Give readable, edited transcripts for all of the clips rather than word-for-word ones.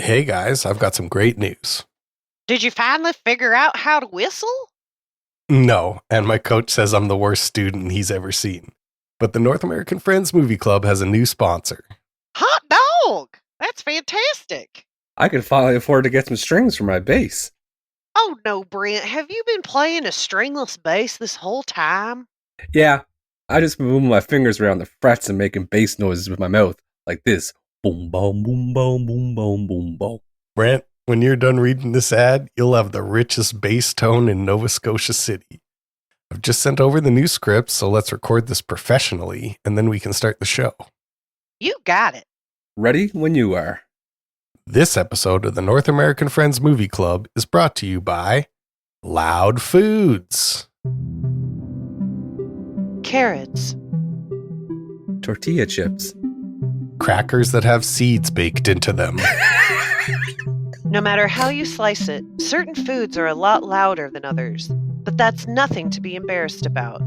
Hey guys, I've got some great news. Did you finally figure out how to whistle? No, and my coach says I'm the worst student he's ever seen. But the North American Friends Movie Club has a new sponsor. Hot dog! That's fantastic. I can finally afford to get some strings for my bass. Oh no, Brent, have you been playing a stringless bass this whole time? Yeah, I just been moving my fingers around the frets and making bass noises with my mouth, like this. Boom, boom, boom, boom, boom, boom, boom, boom. Brent, when you're done reading this ad, you'll have the richest bass tone in Nova Scotia City. I've just sent over the new script, so let's record this professionally, and then we can start the show. You got it. Ready when you are. This episode of the North American Friends Movie Club is brought to you by Loud Foods. Carrots. Tortilla chips. Crackers that have seeds baked into them. No matter how you slice it, certain foods are a lot louder than others, but that's nothing to be embarrassed about.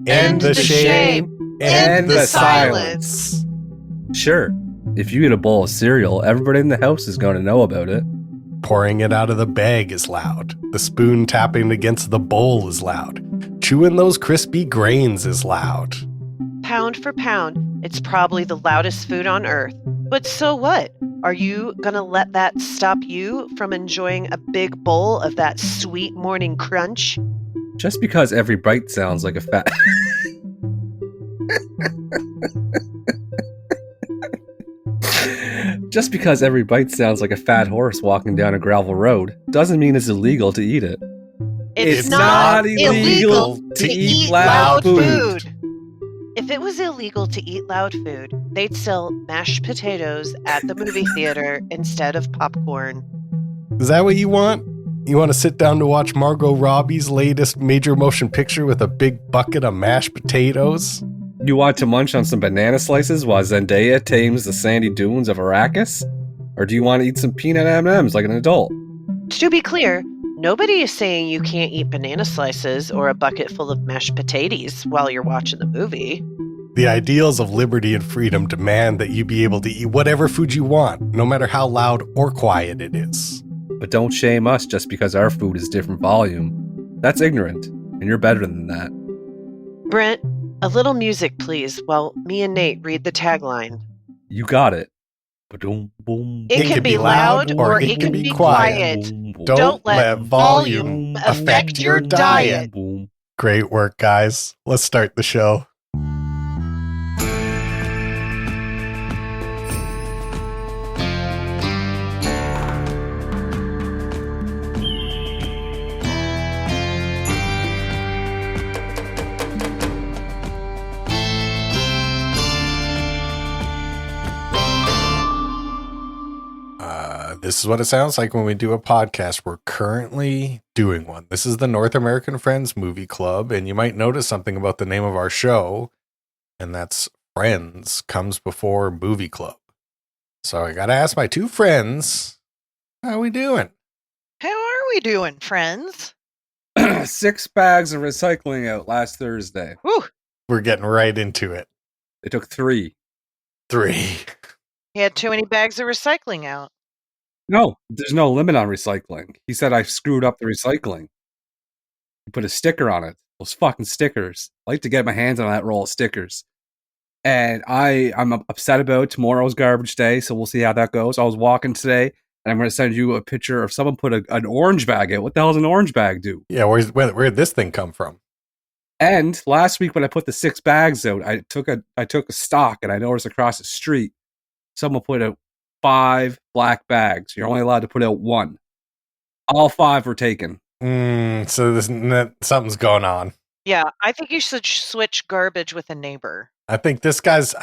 End the shame. End the silence. Sure, if you eat a bowl of cereal, everybody in the house is going to know about it. Pouring it out of the bag is loud. The spoon tapping against the bowl is loud. Chewing those crispy grains is loud. Pound for pound, it's probably the loudest food on earth. But so what? Are you gonna let that stop you from enjoying a big bowl of that sweet morning crunch? Just because every bite sounds like a fat... Just because every bite sounds like a fat horse walking down a gravel road doesn't mean it's illegal to eat it. It's not illegal to eat loud food. If it was illegal to eat loud food, they'd sell mashed potatoes at the movie theater instead of popcorn. Is that what you want? You want to sit down to watch Margot Robbie's latest major motion picture with a big bucket of mashed potatoes? You want to munch on some banana slices while Zendaya tames the sandy dunes of Arrakis? Or do you want to eat some peanut M&Ms like an adult? To be clear, nobody is saying you can't eat banana slices or a bucket full of mashed potatoes while you're watching the movie. The ideals of liberty and freedom demand that you be able to eat whatever food you want, no matter how loud or quiet it is. But don't shame us just because our food is different volume. That's ignorant, and you're better than that. Brent, a little music, please, while me and Nate read the tagline. You got it. Ba-dum, boom. It can be loud or it can be quiet. Boom, boom. Don't let volume affect your diet. Boom. Great work, guys. Let's start the show. This is what it sounds like when we do a podcast. We're currently doing one. This is the North American Friends Movie Club, and you might notice something about the name of our show, and that's Friends comes before Movie Club. So I gotta ask my two friends, how we doing? How are we doing, friends? 6 bags of recycling out last Thursday. Whew. We're getting right into it. They took 3. 3. He had too many bags of recycling out. No, there's no limit on recycling. He said I screwed up the recycling. He put a sticker on it. Those fucking stickers. I like to get my hands on that roll of stickers. And I'm upset about tomorrow's garbage day, so we'll see how that goes. I was walking today, and I'm going to send you a picture of someone put an orange bag out. What the hell does an orange bag do? Yeah, where'd this thing come from? And last week when I put the 6 bags out, I took a stock, and I noticed across the street, someone put out 5 black bags. You're only allowed to put out 1. All 5 were taken. So something's going on. Yeah, I think you should switch garbage with a neighbor. I think this guy's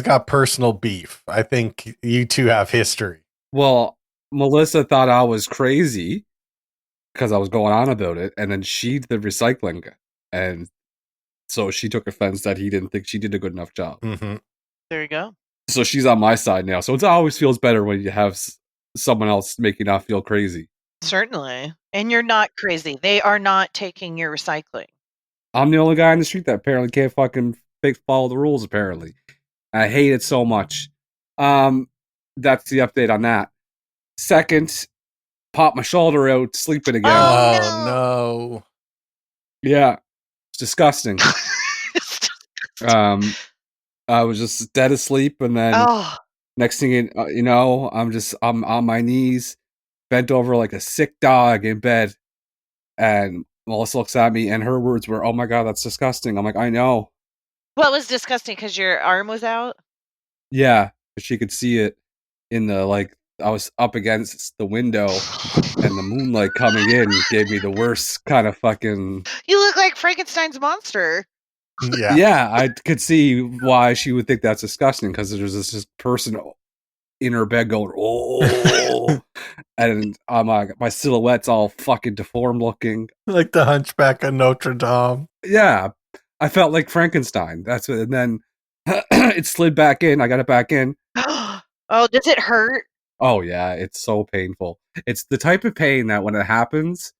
got personal beef. I think you two have history. Well, Melissa thought I was crazy because I was going on about it, and then she did the recycling, and so she took offense that he didn't think she did a good enough job. Mm-hmm. There you go. So she's on my side now. So it always feels better when you have someone else make you not feel crazy. Certainly. And you're not crazy. They are not taking your recycling. I'm the only guy in the street that apparently can't fucking follow the rules, apparently. I hate it so much. That's the update on that. Second, pop my shoulder out, sleeping again. Oh no. Yeah, it's disgusting. I was just dead asleep, and then next thing you know, I'm on my knees, bent over like a sick dog in bed, and Melissa looks at me, and her words were, "Oh my god, that's disgusting." I'm like, "I know." What was disgusting? Because your arm was out? Yeah, but she could see it in the I was up against the window, and the moonlight coming in gave me the worst kind of fucking. You look like Frankenstein's monster. Yeah, I could see why she would think that's disgusting, because there's this person in her bed going, "Oh," and my silhouette's all fucking deformed looking, like the Hunchback of Notre Dame. Yeah, I felt like Frankenstein. That's what, and then it slid back in. I got it back in. Oh, does it hurt? Oh yeah, it's so painful. It's the type of pain that when it happens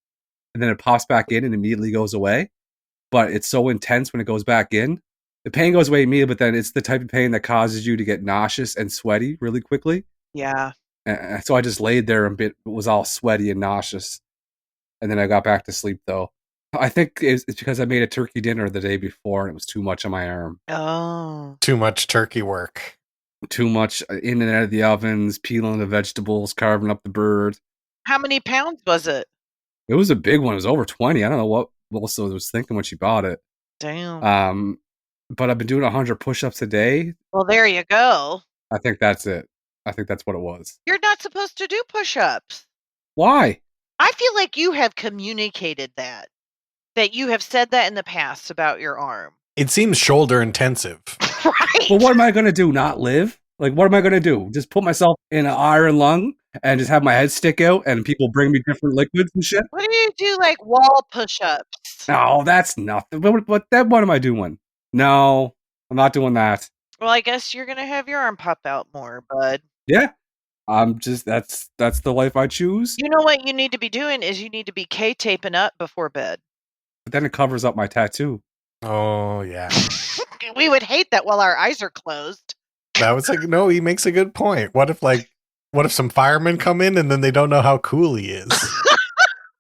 and then it pops back in and immediately goes away, but it's so intense when it goes back in. The pain goes away immediately, but then it's the type of pain that causes you to get nauseous and sweaty really quickly. Yeah. And so I just laid there and was all sweaty and nauseous. And then I got back to sleep, though. I think it's because I made a turkey dinner the day before and it was too much on my arm. Oh. Too much turkey work. Too much in and out of the ovens, peeling the vegetables, carving up the bird. How many pounds was it? It was a big one. It was over 20. I don't know what Melissa was thinking when she bought it. Damn. But I've been doing 100 push-ups a day. Well, there you go. I think that's it. I think that's what it was. You're not supposed to do push-ups. Why? I feel like you have communicated that you have said that in the past about your arm. It seems shoulder intensive. Right. Well, what am I going to do? Not live? Like, what am I going to do? Just put myself in an iron lung and just have my head stick out and people bring me different liquids and shit? What do you do, like wall push-ups? No, that's nothing. What am I doing? No, I'm not doing that. Well, I guess you're going to have your arm pop out more, bud. Yeah. I'm just, that's the life I choose. You know what you need to be doing is you need to be K-taping up before bed. But then it covers up my tattoo. Oh, yeah. We would hate that while our eyes are closed. That was like, no, he makes a good point. What if some firemen come in and then they don't know how cool he is?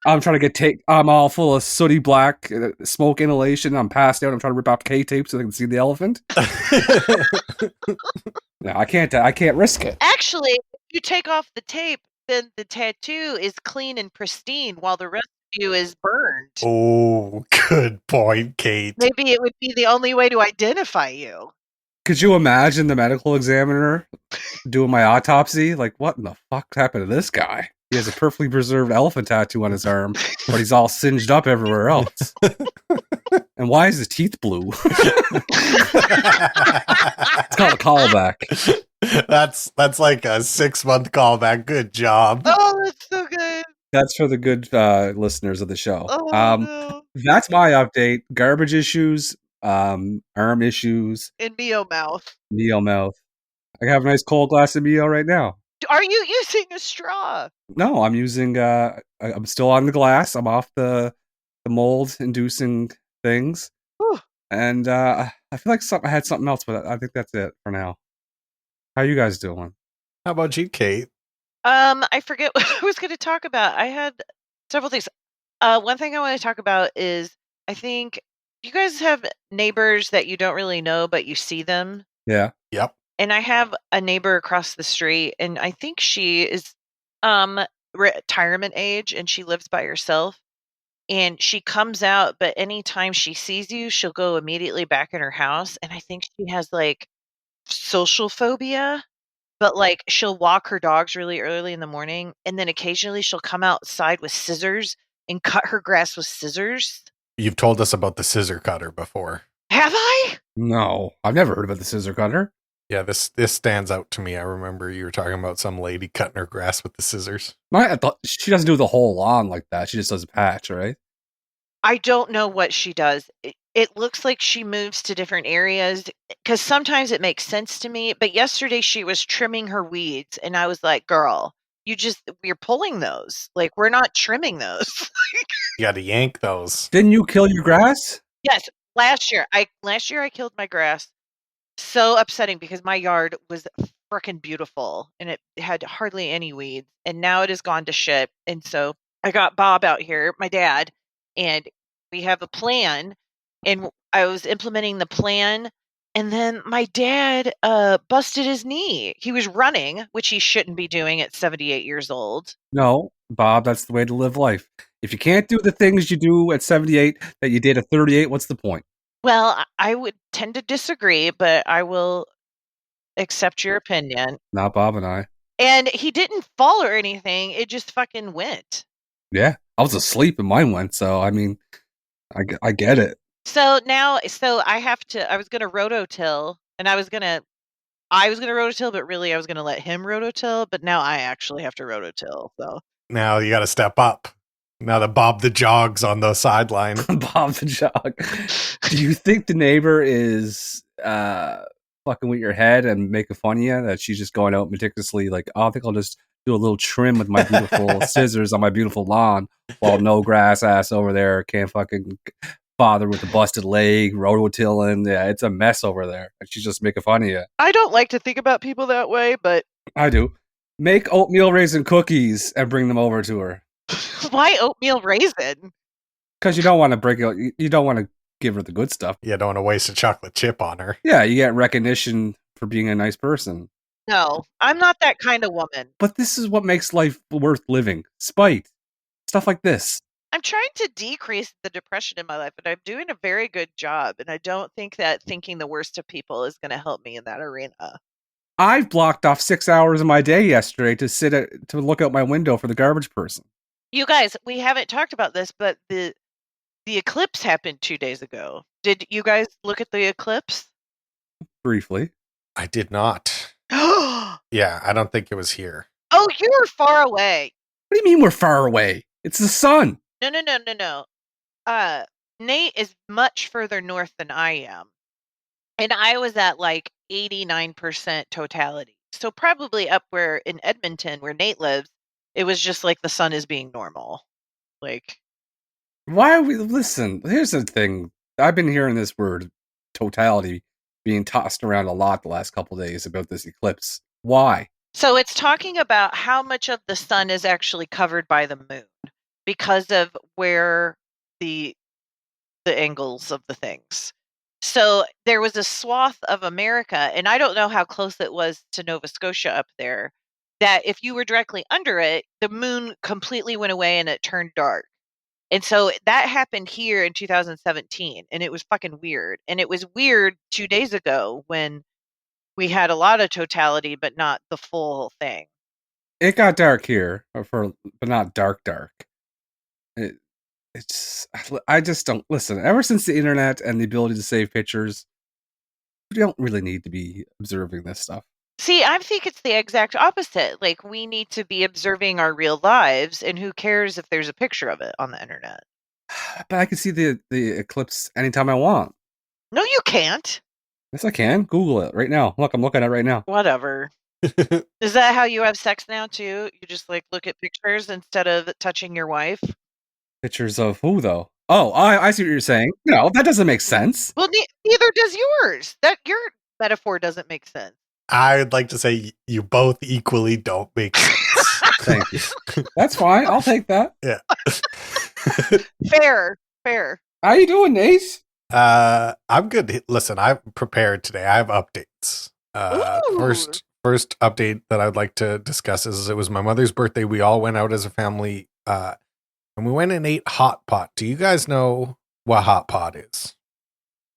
I'm trying to I'm all full of sooty black smoke inhalation. I'm passed out. I'm trying to rip out K-tape so they can see the elephant. No, I can't risk it. Actually, if you take off the tape, then the tattoo is clean and pristine while the rest of you is burned. Oh, good point, Kate. Maybe it would be the only way to identify you. Could you imagine the medical examiner doing my autopsy? Like, what in the fuck happened to this guy? He has a perfectly preserved elephant tattoo on his arm, but he's all singed up everywhere else. And why is his teeth blue? It's called a callback. That's like a 6-month callback. Good job. Oh, that's so good. That's for the good listeners of the show. Oh, no. That's my update. Garbage issues, arm issues. In Mio mouth. Mio mouth. I have a nice cold glass of Mio right now. Are you using a straw? No, I'm using, I'm still on the glass. I'm off the mold-inducing things. Whew. And I feel like I had something else, but I think that's it for now. How you guys doing? How about you, Kate? I forget what I was going to talk about. I had several things. One thing I want to talk about is I think you guys have neighbors that you don't really know, but you see them. Yeah. Yep. And I have a neighbor across the street, and I think she is retirement age, and she lives by herself. And she comes out, but anytime she sees you, she'll go immediately back in her house. And I think she has like social phobia, but like she'll walk her dogs really early in the morning, and then occasionally she'll come outside with scissors and cut her grass with scissors. You've told us about the scissor cutter before. Have I? No, I've never heard about the scissor cutter. Yeah, this stands out to me. I remember you were talking about some lady cutting her grass with the scissors. I thought she doesn't do the whole lawn like that. She just does a patch, right? I don't know what she does. It looks like she moves to different areas because sometimes it makes sense to me. But yesterday she was trimming her weeds, and I was like, "Girl, we're pulling those. Like we're not trimming those." You got to yank those. Didn't you kill your grass? Yes, last year I killed my grass. so upsetting because my yard was freaking beautiful and it had hardly any weeds, and now it has gone to shit. And so I got Bob out here, my dad, and we have a plan, and I was implementing the plan, and then my dad busted his knee. He was running, which he shouldn't be doing at 78 years old. No, Bob, that's the way to live life. If you can't do the things you do at 78 that you did at 38, what's the point? Well, I would tend to disagree, but I will accept your opinion. Not Bob and I. And he didn't fall or anything. It just fucking went. Yeah, I was asleep and mine went, so I mean, I get it. So now, I have to, I was going to rototill, and I was going to rototill, but really I was going to let him rototill, but now I actually have to rototill, so. Now you got to step up. Now that Bob the Jog's on the sideline. Bob the Jog. Do you think the neighbor is fucking with your head and making fun of you? That she's just going out meticulously like, oh, I think I'll just do a little trim with my beautiful scissors on my beautiful lawn while no grass ass over there can't fucking bother with the busted leg, rototilling. Yeah, it's a mess over there. And she's just making fun of you. I don't like to think about people that way, but... I do. Make oatmeal raisin cookies and bring them over to her. Why oatmeal raisin? Because you don't want to break out. You don't want to give her the good stuff. You don't want to waste a chocolate chip on her. Yeah, you get recognition for being a nice person. No, I'm not that kind of woman. But this is what makes life worth living. Spite. Stuff like this. I'm trying to decrease the depression in my life, and I'm doing a very good job. And I don't think that thinking the worst of people is going to help me in that arena. I've blocked off 6 hours of my day yesterday to look out my window for the garbage person. You guys, we haven't talked about this, but the eclipse happened 2 days ago. Did you guys look at the eclipse? Briefly. I did not. Yeah, I don't think it was here. Oh, you were far away. What do you mean we're far away? It's the sun. No. Nate is much further north than I am. And I was at like 89% totality. So probably up where in Edmonton, where Nate lives, it was just like the sun is being normal. Like, why are we... Listen, here's the thing. I've been hearing this word, totality, being tossed around a lot the last couple of days about this eclipse. Why? So it's talking about how much of the sun is actually covered by the moon because of where the angles of the things. So there was a swath of America, and I don't know how close it was to Nova Scotia up there, that if you were directly under it, the moon completely went away and it turned dark. And so that happened here in 2017, and it was fucking weird. And it was weird 2 days ago when we had a lot of totality, but not the full thing. It got dark here, but not dark. I just don't listen. Ever since the internet and the ability to save pictures, we don't really need to be observing this stuff. See, I think it's the exact opposite. Like, we need to be observing our real lives, and who cares if there's a picture of it on the internet? But I can see the eclipse anytime I want. No, you can't. Yes, I can. Google it right now. Look, I'm looking at it right now. Whatever. Is that how you have sex now, too? You just, like, look at pictures instead of touching your wife? Pictures of who, though? Oh, I see what you're saying. No, that doesn't make sense. Well, neither does yours. Your metaphor doesn't make sense. I'd like to say you both equally don't make sense. Thank you. That's fine. I'll take that. Yeah. Fair. How you doing, Nace? I'm good. Listen, I'm prepared today. I have updates. First update that I'd like to discuss is it was my mother's birthday. We all went out as a family, and we went and ate hot pot. Do you guys know what hot pot is?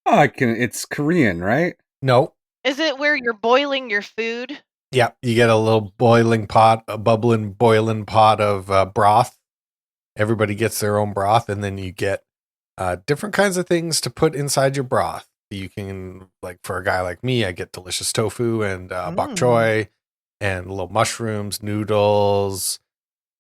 Oh, it's Korean, right? No. Is it where you're boiling your food? Yeah, you get a little boiling pot, a boiling pot of broth. Everybody gets their own broth, and then you get different kinds of things to put inside your broth. You can, like, for a guy like me, I get delicious tofu and bok choy and little mushrooms, noodles,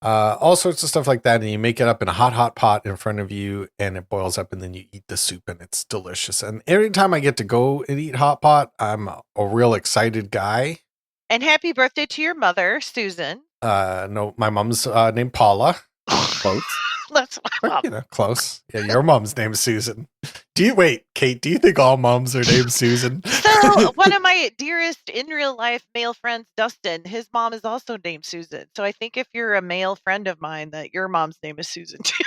all sorts of stuff like that. And you make it up in a hot pot in front of you, and it boils up, and then you eat the soup, and it's delicious. And every time I get to go and eat hot pot, I'm a real excited guy. And happy birthday to your mother, Susan. No, my mom's named Paula. Close. That's my mom. You know, close. Yeah, your mom's named Susan. Kate, do you think all moms are named Susan? So Well, one of my dearest in real life male friends, Dustin, his mom is also named Susan. So I think if you're a male friend of mine, that your mom's name is Susan too.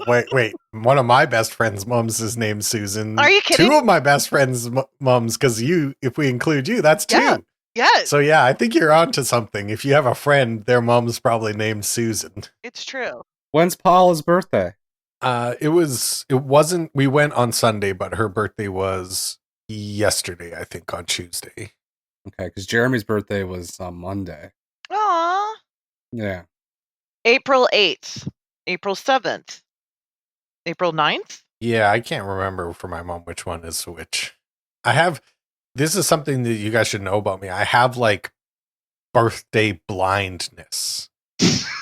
Wait. One of my best friend's mums is named Susan. Are you kidding? 2 of my best friend's mums, because if we include you, that's 2. Yeah. Yes. So yeah, I think you're onto something. If you have a friend, their mom's probably named Susan. It's true. When's Paula's birthday? It wasn't, we went on Sunday, but her birthday was yesterday, I think, on Tuesday. Okay, because Jeremy's birthday was on Monday. Aw. Yeah. April 8th, April 7th, April 9th. Yeah, I can't remember for my mom which one is which. This is something that you guys should know about me. I have like birthday blindness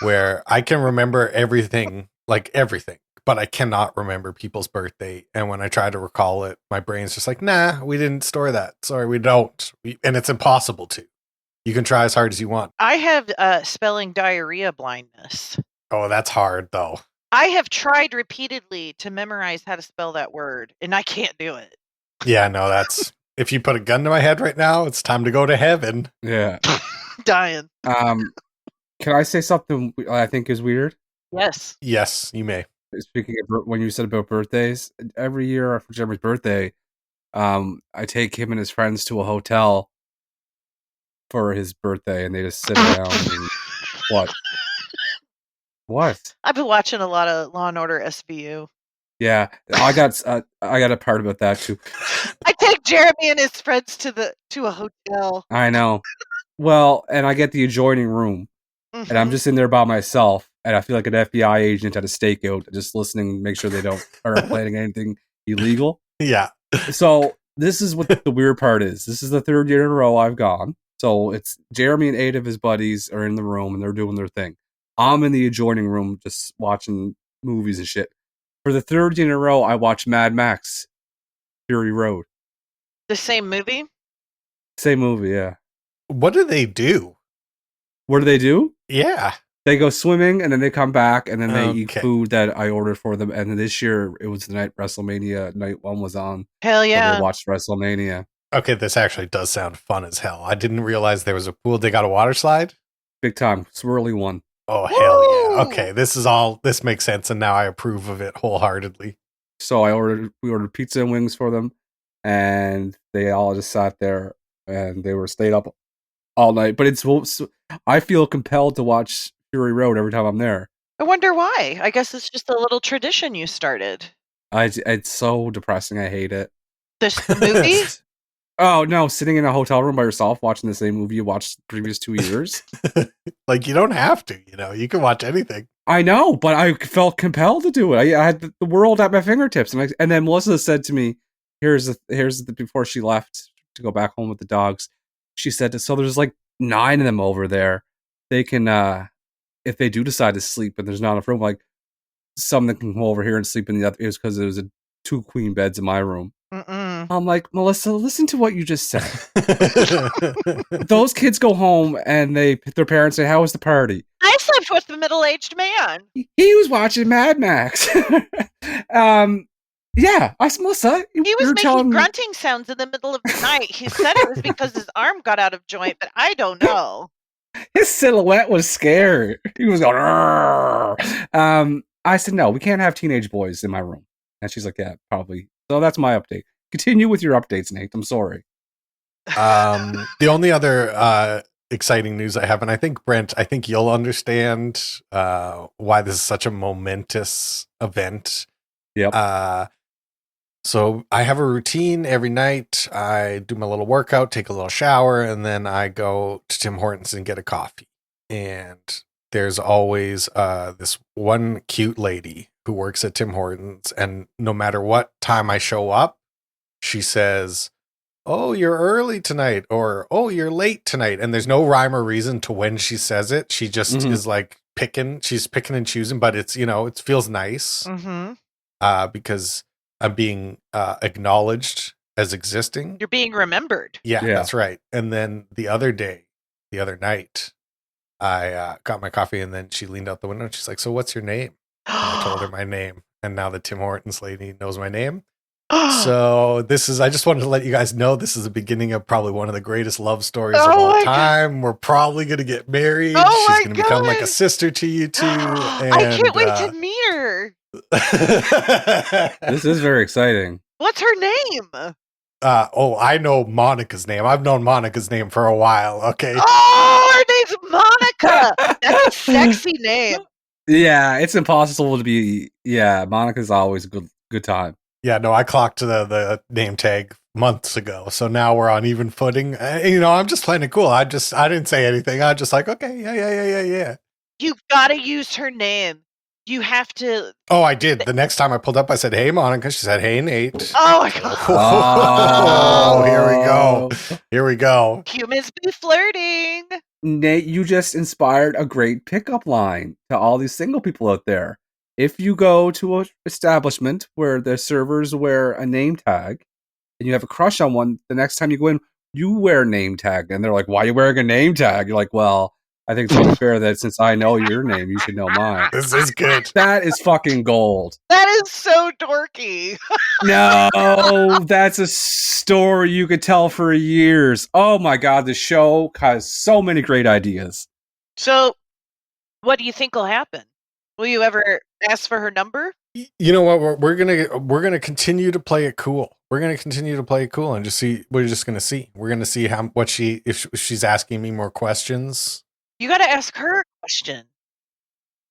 where I can remember everything, but I cannot remember people's birthday. And when I try to recall it, my brain's just like, nah, we didn't store that. Sorry, we don't. And it's impossible to. You can try as hard as you want. I have spelling diarrhea blindness. Oh, that's hard though. I have tried repeatedly to memorize how to spell that word, and I can't do it. Yeah, no, that's... If you put a gun to my head right now, it's time to go to heaven. Yeah. Dying. Can I say something I think is weird? Yes. Yes, you may. Speaking of when you said about birthdays, every year for Jeremy's birthday, I take him and his friends to a hotel for his birthday, and they just sit around and what? What? I've been watching a lot of Law and Order SVU. Yeah, I got a part about that too. I take Jeremy and his friends to a hotel. I know. Well, and I get the adjoining room, and I'm just in there by myself, and I feel like an FBI agent at a stakeout, just listening, make sure they aren't planning anything illegal. Yeah. So this is what the weird part is. This is the 3rd year in a row I've gone. So it's Jeremy and 8 of his buddies are in the room, and they're doing their thing. I'm in the adjoining room just watching movies and shit. For the 3rd year in a row, I watched Mad Max Fury Road. The same movie? Same movie, yeah. What do they do? What do they do? Yeah. They go swimming, and then they come back, and then they eat food that I ordered for them. And then this year, it was the night WrestleMania Night 1 was on. Hell yeah. So they watched WrestleMania. Okay, this actually does sound fun as hell. I didn't realize there was a pool. They got a water slide? Big time. Swirly one. Oh, hell yeah. Okay, this makes sense, and now I approve of it wholeheartedly. So we ordered pizza and wings for them, and they all just sat there, and they were stayed up all night. But I feel compelled to watch Fury Road every time I'm there. I wonder why. I guess it's just a little tradition you started. It's so depressing. I hate it. The movie? Oh, no, sitting in a hotel room by yourself watching the same movie you watched the previous 2 years. Like, you don't have to, you can watch anything. I know, but I felt compelled to do it. I had the world at my fingertips. And then Melissa said to me, before she left to go back home with the dogs, she said, so there's like 9 of them over there. They can, if they do decide to sleep and there's not enough room, like some that can come over here and sleep in the other, it was because there was 2 queen beds in my room. I'm like, Melissa, listen to what you just said. Those kids go home and their parents say, how was the party? I slept with the middle-aged man. He was watching Mad Max. Yeah, Melissa. He was making grunting sounds in the middle of the night. He said it was because his arm got out of joint, but I don't know. His silhouette was scared. He was going, I said, no, we can't have teenage boys in my room. And she's like, yeah, probably. So that's my update. Continue with your updates, Nate. I'm sorry. The only other exciting news I have, and I think, Brent, you'll understand why this is such a momentous event. Yep. So I have a routine every night. I do my little workout, take a little shower, and then I go to Tim Hortons and get a coffee. And there's always this one cute lady who works at Tim Hortons, and no matter what time I show up, she says, oh, you're early tonight, or, oh, you're late tonight. And there's no rhyme or reason to when she says it. She just is like she's picking and choosing, but it's, it feels nice because I'm being acknowledged as existing. You're being remembered. Yeah, that's right. And then the other night, I got my coffee, and then she leaned out the window and she's like, so what's your name? And I told her my name. And now the Tim Hortons lady knows my name. So I just wanted to let you guys know this is the beginning of probably one of the greatest love stories of all time. We're probably going to get married. She's going to become like a sister to you two. And, I can't wait to meet her. This is very exciting. What's her name? I know Monica's name. I've known Monica's name for a while. Okay. Oh, her name's Monica. That's a sexy name. Yeah, it's impossible to be. Yeah, Monica's always a good time. Yeah, no, I clocked the name tag months ago, so now we're on even footing. I'm just playing it cool. I didn't say anything. I just like, okay, yeah. You've got to use her name. You have to. Oh, I did. The next time I pulled up, I said, "Hey, Monica." She said, "Hey, Nate." Oh my god! Oh, here we go. Humans be flirting. Nate, you just inspired a great pickup line to all these single people out there. If you go to an establishment where the servers wear a name tag and you have a crush on one, the next time you go in, you wear a name tag. And they're like, "Why are you wearing a name tag?" You're like, "Well, I think it's only fair that since I know your name, you should know mine." This is good. That is fucking gold. That is so dorky. No, that's a story you could tell for years. Oh my god, the show has so many great ideas. So, what do you think will happen? Will you ever ask for her number? You know what? We're gonna continue to play it cool. We're gonna continue to play it cool and just see. We're just gonna see. We're gonna see if she's asking me more questions. You got to ask her a question.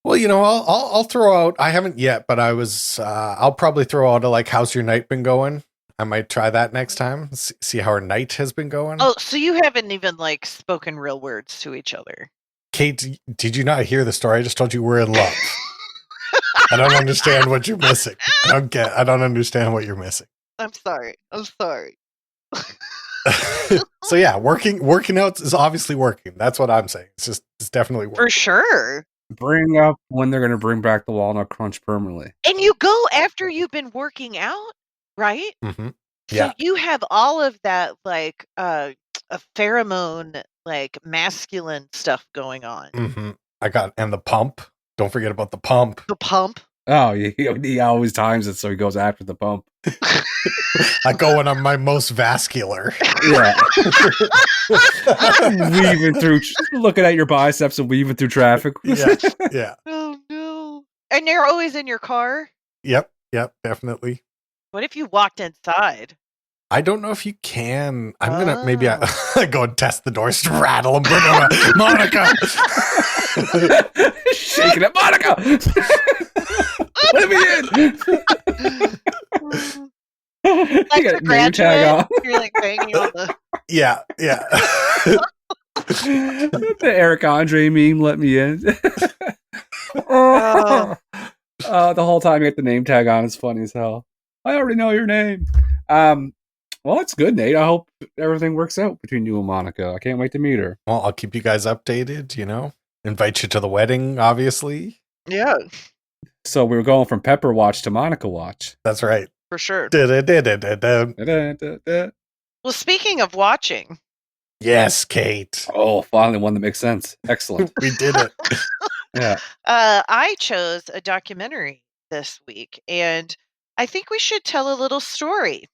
Well, I'll throw out. I haven't yet, but I'll probably throw out a how's your night been going? I might try that next time. See how her night has been going. Oh, so you haven't even spoken real words to each other. Kate, did you not hear the story? I just told you we're in love. I don't understand what you're missing. I don't understand what you're missing. I'm sorry. So yeah, working out is obviously working. That's what I'm saying. It's definitely working. For sure. Bring up when they're going to bring back the walnut crunch permanently. And you go after you've been working out, right? Mm-hmm. Yeah. So you have all of that a pheromone masculine stuff going on. Mm-hmm. And the pump. Don't forget about the pump. The pump. Oh, he always times it so he goes after the pump. I go when I'm my most vascular. Yeah. Weaving through, looking at your biceps and weaving through traffic. Yeah. Oh no! And you're always in your car. Yep, definitely. What if you walked inside? I don't know if you can. I'm gonna maybe I go and test the doors, rattle them, bring them up. Monica, shaking it, Monica. Let me in. Like the graduate, you're banging on the. Yeah. The Eric Andre meme, let me in. The whole time you get the name tag on, it's funny as hell. I already know your name. Well, it's good, Nate. I hope everything works out between you and Monica. I can't wait to meet her. Well, I'll keep you guys updated, Invite you to the wedding, obviously. Yeah. So we were going from Pepper Watch to Monica Watch. That's right. For sure. Well, speaking of watching. Yes, Kate. Oh, finally one that makes sense. Excellent. We did it. Yeah. I chose a documentary this week, and I think we should tell a little story.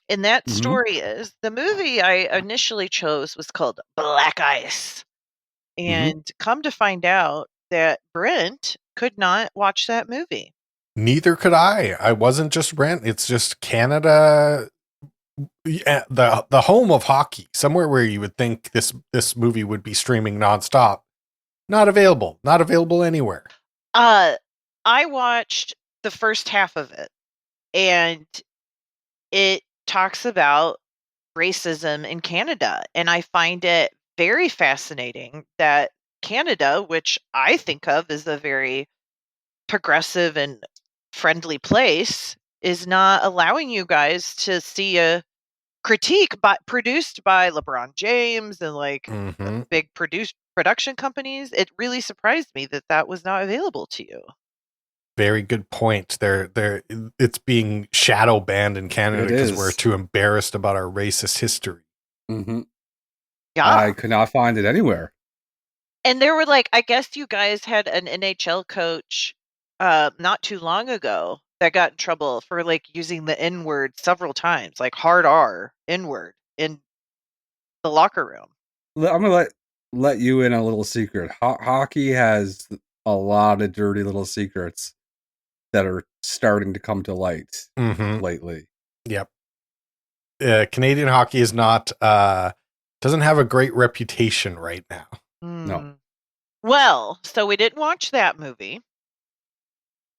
And that story is the movie I initially chose was called Black Ice. And come to find out that Brent could not watch that movie. Neither could I. I wasn't just Brent. It's just Canada, the home of hockey, somewhere where you would think this movie would be streaming nonstop. Not available. Not available anywhere. I watched the first half of it, and it talks about racism in Canada. And I find it very fascinating that Canada, which I think of as a very progressive and friendly place, is not allowing you guys to see a critique produced by LeBron James and big production companies. It really surprised me that was not available to you. Very good point. It's being shadow banned in Canada because we're too embarrassed about our racist history. Mm-hmm. Yeah, I could not find it anywhere. And there were I guess you guys had an NHL coach not too long ago that got in trouble for like using the N word several times, like hard R, N word in the locker room. I'm gonna let you in a little secret. Hockey has a lot of dirty little secrets that are starting to come to light lately. Yep. Canadian hockey is not doesn't have a great reputation right now. No. Well, so we didn't watch that movie.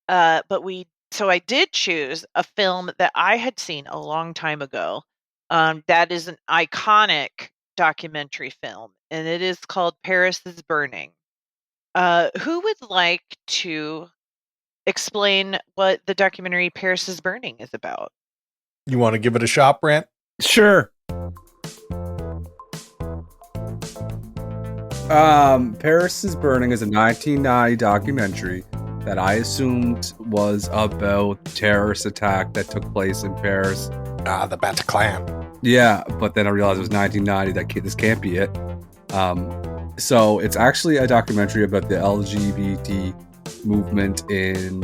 So I did choose a film that I had seen a long time ago. That is an iconic documentary film, and it is called Paris is Burning. Who would like to explain what the documentary Paris is Burning is about? You want to give it a shot, Brent? Sure. Paris is Burning is a 1990 documentary that I assumed was about terrorist attack that took place in Paris. The Bataclan. Yeah, but then I realized it was 1990. This can't be it. So it's actually a documentary about the LGBT movement in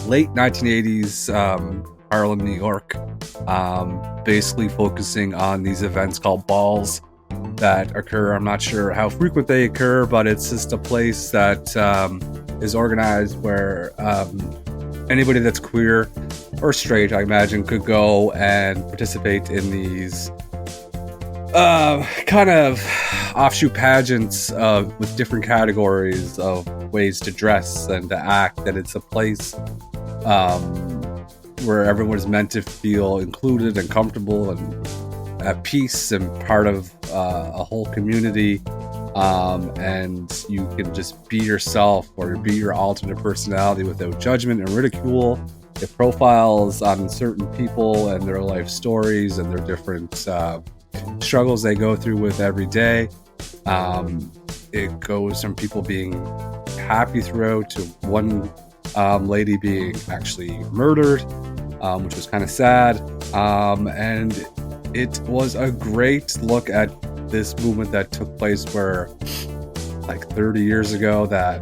late 1980s Harlem, New York. Basically focusing on these events called balls that occur. I'm not sure how frequent they occur, but it's just a place that is organized where anybody that's queer or straight, I imagine, could go and participate in these kind of offshoot pageants with different categories of ways to dress and to act. That it's a place where everyone is meant to feel included and comfortable and at peace and part of a whole community, and you can just be yourself or be your alternate personality without judgment and ridicule. It profiles on certain people and their life stories and their different struggles they go through with every day. It goes from people being happy throughout to one lady being actually murdered, which was kind of sad, and it was a great look at this movement that took place where, like 30 years ago, that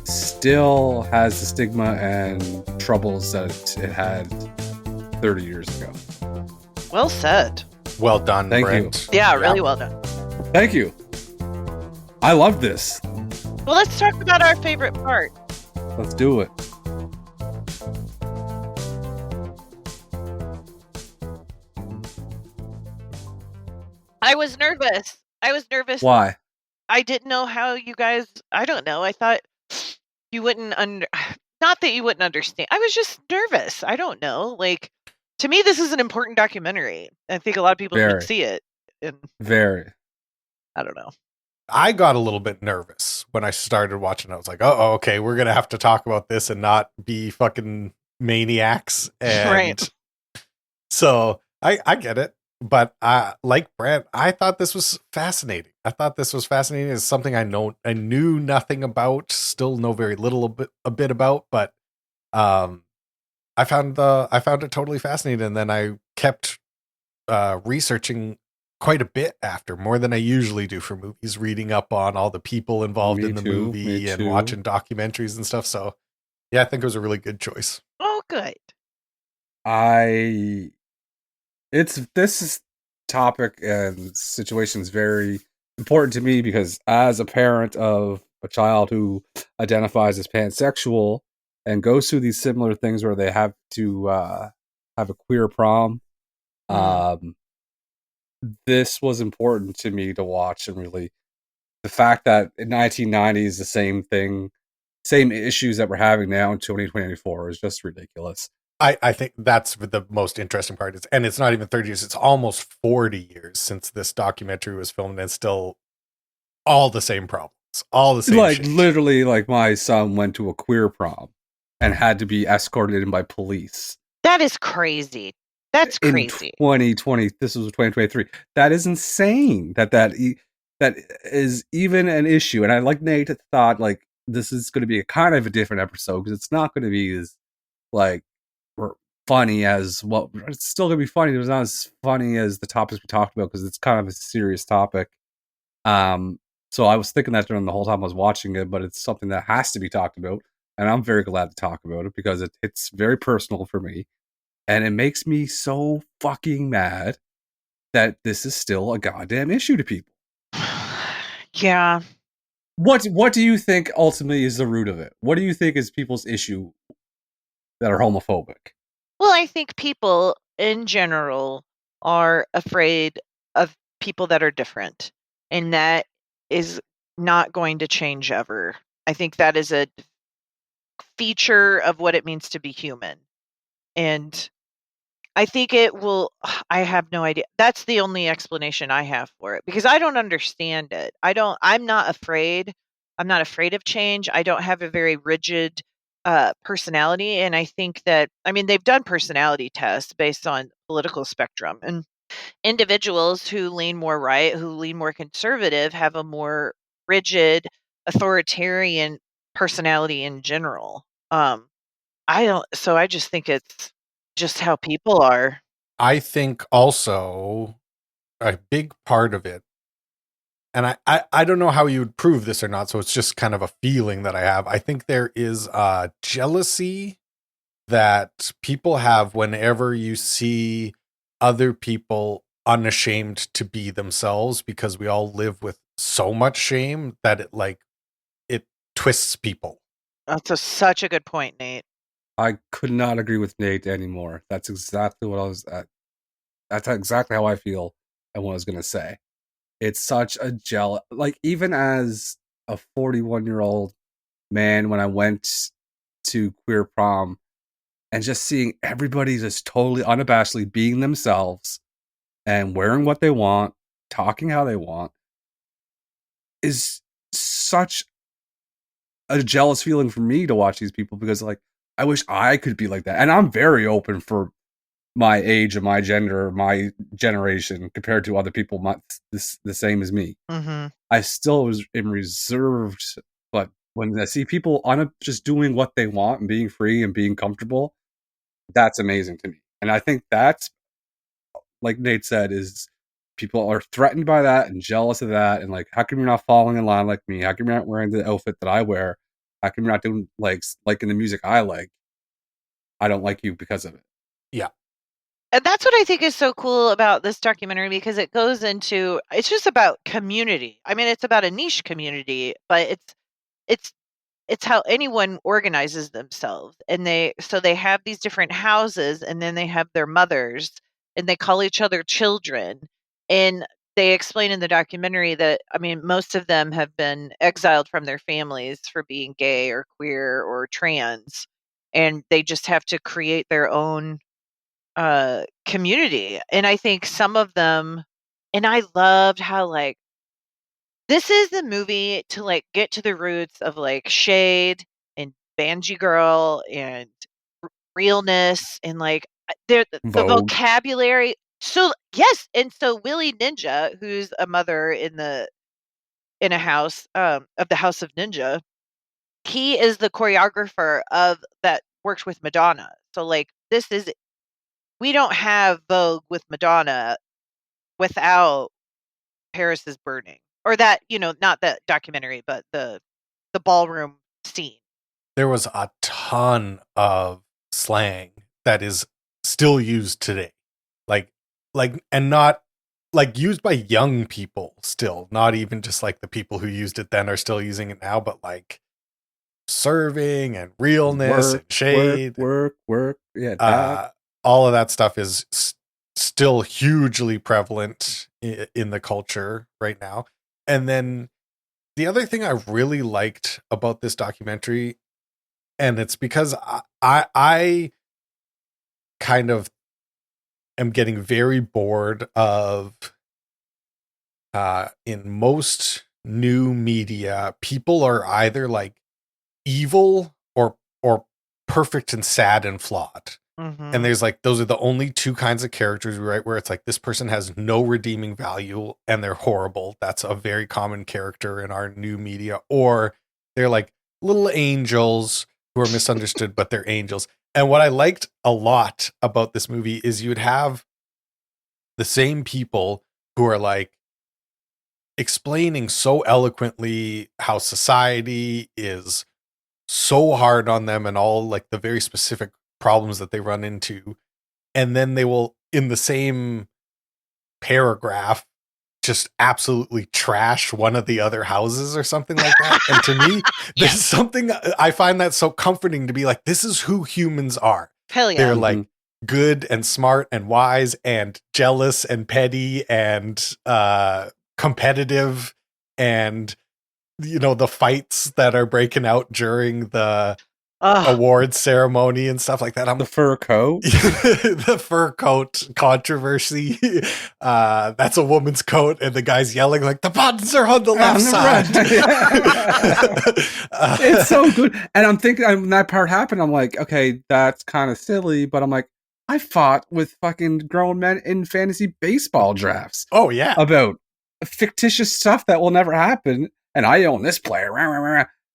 still has the stigma and troubles that it had 30 years ago. Well said. Well done, Thank Brent. Yeah, really well done. Thank you. I love this. Well, let's talk about our favorite part. Let's do it. I was nervous. Why? I didn't know how you guys, I don't know. I thought you wouldn't not that you wouldn't understand. I was just nervous. I don't know. Like, to me, this is an important documentary. I think a lot of people should see it. And Very. I don't know. I got a little bit nervous when I started watching. I was like, oh, okay, we're going to have to talk about this and not be fucking maniacs. And Right. So I get it. But like Brent, I thought this was fascinating. It's something I knew nothing about, still know very little a bit about, but I found it totally fascinating, and then I kept researching quite a bit after, more than I usually do for movies, reading up on all the people involved in the movie and watching documentaries and stuff. So yeah, I think it was a really good choice. Oh, good. This topic and situation is very important to me because as a parent of a child who identifies as pansexual and goes through these similar things where they have to have a queer prom, this was important to me to watch. And really, the fact that in 1990s the same issues that we're having now in 2024 is just ridiculous. I think that's the most interesting part. And it's not even 30 years. It's almost 40 years since this documentary was filmed, and it's still all the same problems. All the same like shit. Literally, like my son went to a queer prom and had to be escorted in by police. That is crazy. That's crazy. In 2020, this was 2023. That is insane that is even an issue. And I like Nate thought like this is going to be a kind of a different episode because it's not going to be as like funny as it's still gonna be funny. It was not as funny as the topics we talked about because it's kind of a serious topic. So I was thinking that during the whole time I was watching it, but it's something that has to be talked about. and I'm very glad to talk about it because it's very personal for me, and it makes me so fucking mad that this is still a goddamn issue to people. Yeah. What do you think ultimately is the root of it? What do you think is people's issue that are homophobic? Well, I think people in general are afraid of people that are different, and that is not going to change ever. I think that is a feature of what it means to be human. And I think it will. I have no idea. That's the only explanation I have for it because I don't understand it. I'm not afraid. I'm not afraid of change. I don't have a very rigid personality. And I think that, I mean, they've done personality tests based on political spectrum. And individuals who lean more right, who lean more conservative, have a more rigid, authoritarian personality in general. I just think it's just how people are. I think also a big part of it, and I don't know how you would prove this or not, so it's just kind of a feeling that I have. I think there is jealousy that people have whenever you see other people unashamed to be themselves, because we all live with so much shame that it twists people. That's such a good point, Nate. I could not agree with Nate anymore. That's exactly what I was at. That's exactly how I feel and what I was going to say. It's such a like, even as a 41-year-old man, when I went to queer prom and just seeing everybody just totally unabashedly being themselves and wearing what they want, talking how they want, is such a jealous feeling for me to watch these people, because like, I wish I could be like that. And I'm very open for my age and my gender, my generation, compared to other people the same as me. Mm-hmm. I still am reserved, but when I see people just doing what they want and being free and being comfortable, that's amazing to me. And I think that's, like Nate said, is people are threatened by that and jealous of that, and like, how come you're not falling in line like me? How come you're not wearing the outfit that I wear? How come you're not doing liking the music I like? I don't like you because of it. Yeah. And that's what I think is so cool about this documentary, because it goes into, it's just about community. I mean, it's about a niche community, but it's how anyone organizes themselves. And they have these different houses, and then they have their mothers, and they call each other children. And they explain in the documentary that, I mean, most of them have been exiled from their families for being gay or queer or trans, and they just have to create their own community. And I think some of them, and I loved how, like, this is the movie to like get to the roots of like shade and Banji Girl and realness, and like the vocabulary. So yes, and so Willi Ninja, who's a mother in a house of the House of Ninja, he is the choreographer of that, worked with Madonna. So like, we don't have Vogue with Madonna without Paris is Burning, or that, not that documentary, but the ballroom scene. There was a ton of slang that is still used today, and not like used by young people still, not even just like the people who used it then are still using it now, but like serving and realness and shade, work. Yeah, all of that stuff is still hugely prevalent in the culture right now. And then the other thing I really liked about this documentary, and it's because I kind of am getting very bored of in most new media, people are either like evil or perfect and sad and flawed. Mm-hmm. And there's like, those are the only two kinds of characters, right? Where it's like, this person has no redeeming value and they're horrible. That's a very common character in our new media. Or they're like little angels who are misunderstood, but they're angels. And what I liked a lot about this movie is you would have the same people who are like explaining so eloquently how society is so hard on them and all like the very specific problems that they run into. And then they will, in the same paragraph, just absolutely trash one of the other houses or something like that. And to me, there's something, I find that so comforting to be like, this is who humans are. Hell yeah. They're like good and smart and wise and jealous and petty and competitive, and you know, the fights that are breaking out during the award ceremony and stuff like that. The fur coat. The fur coat controversy. That's a woman's coat, and the guy's yelling like, the buttons are on the left side. It's so good. And I'm thinking, when that part happened, I'm like, okay, that's kind of silly, but I'm like, I fought with fucking grown men in fantasy baseball drafts. Oh yeah. About fictitious stuff that will never happen. And I own this player.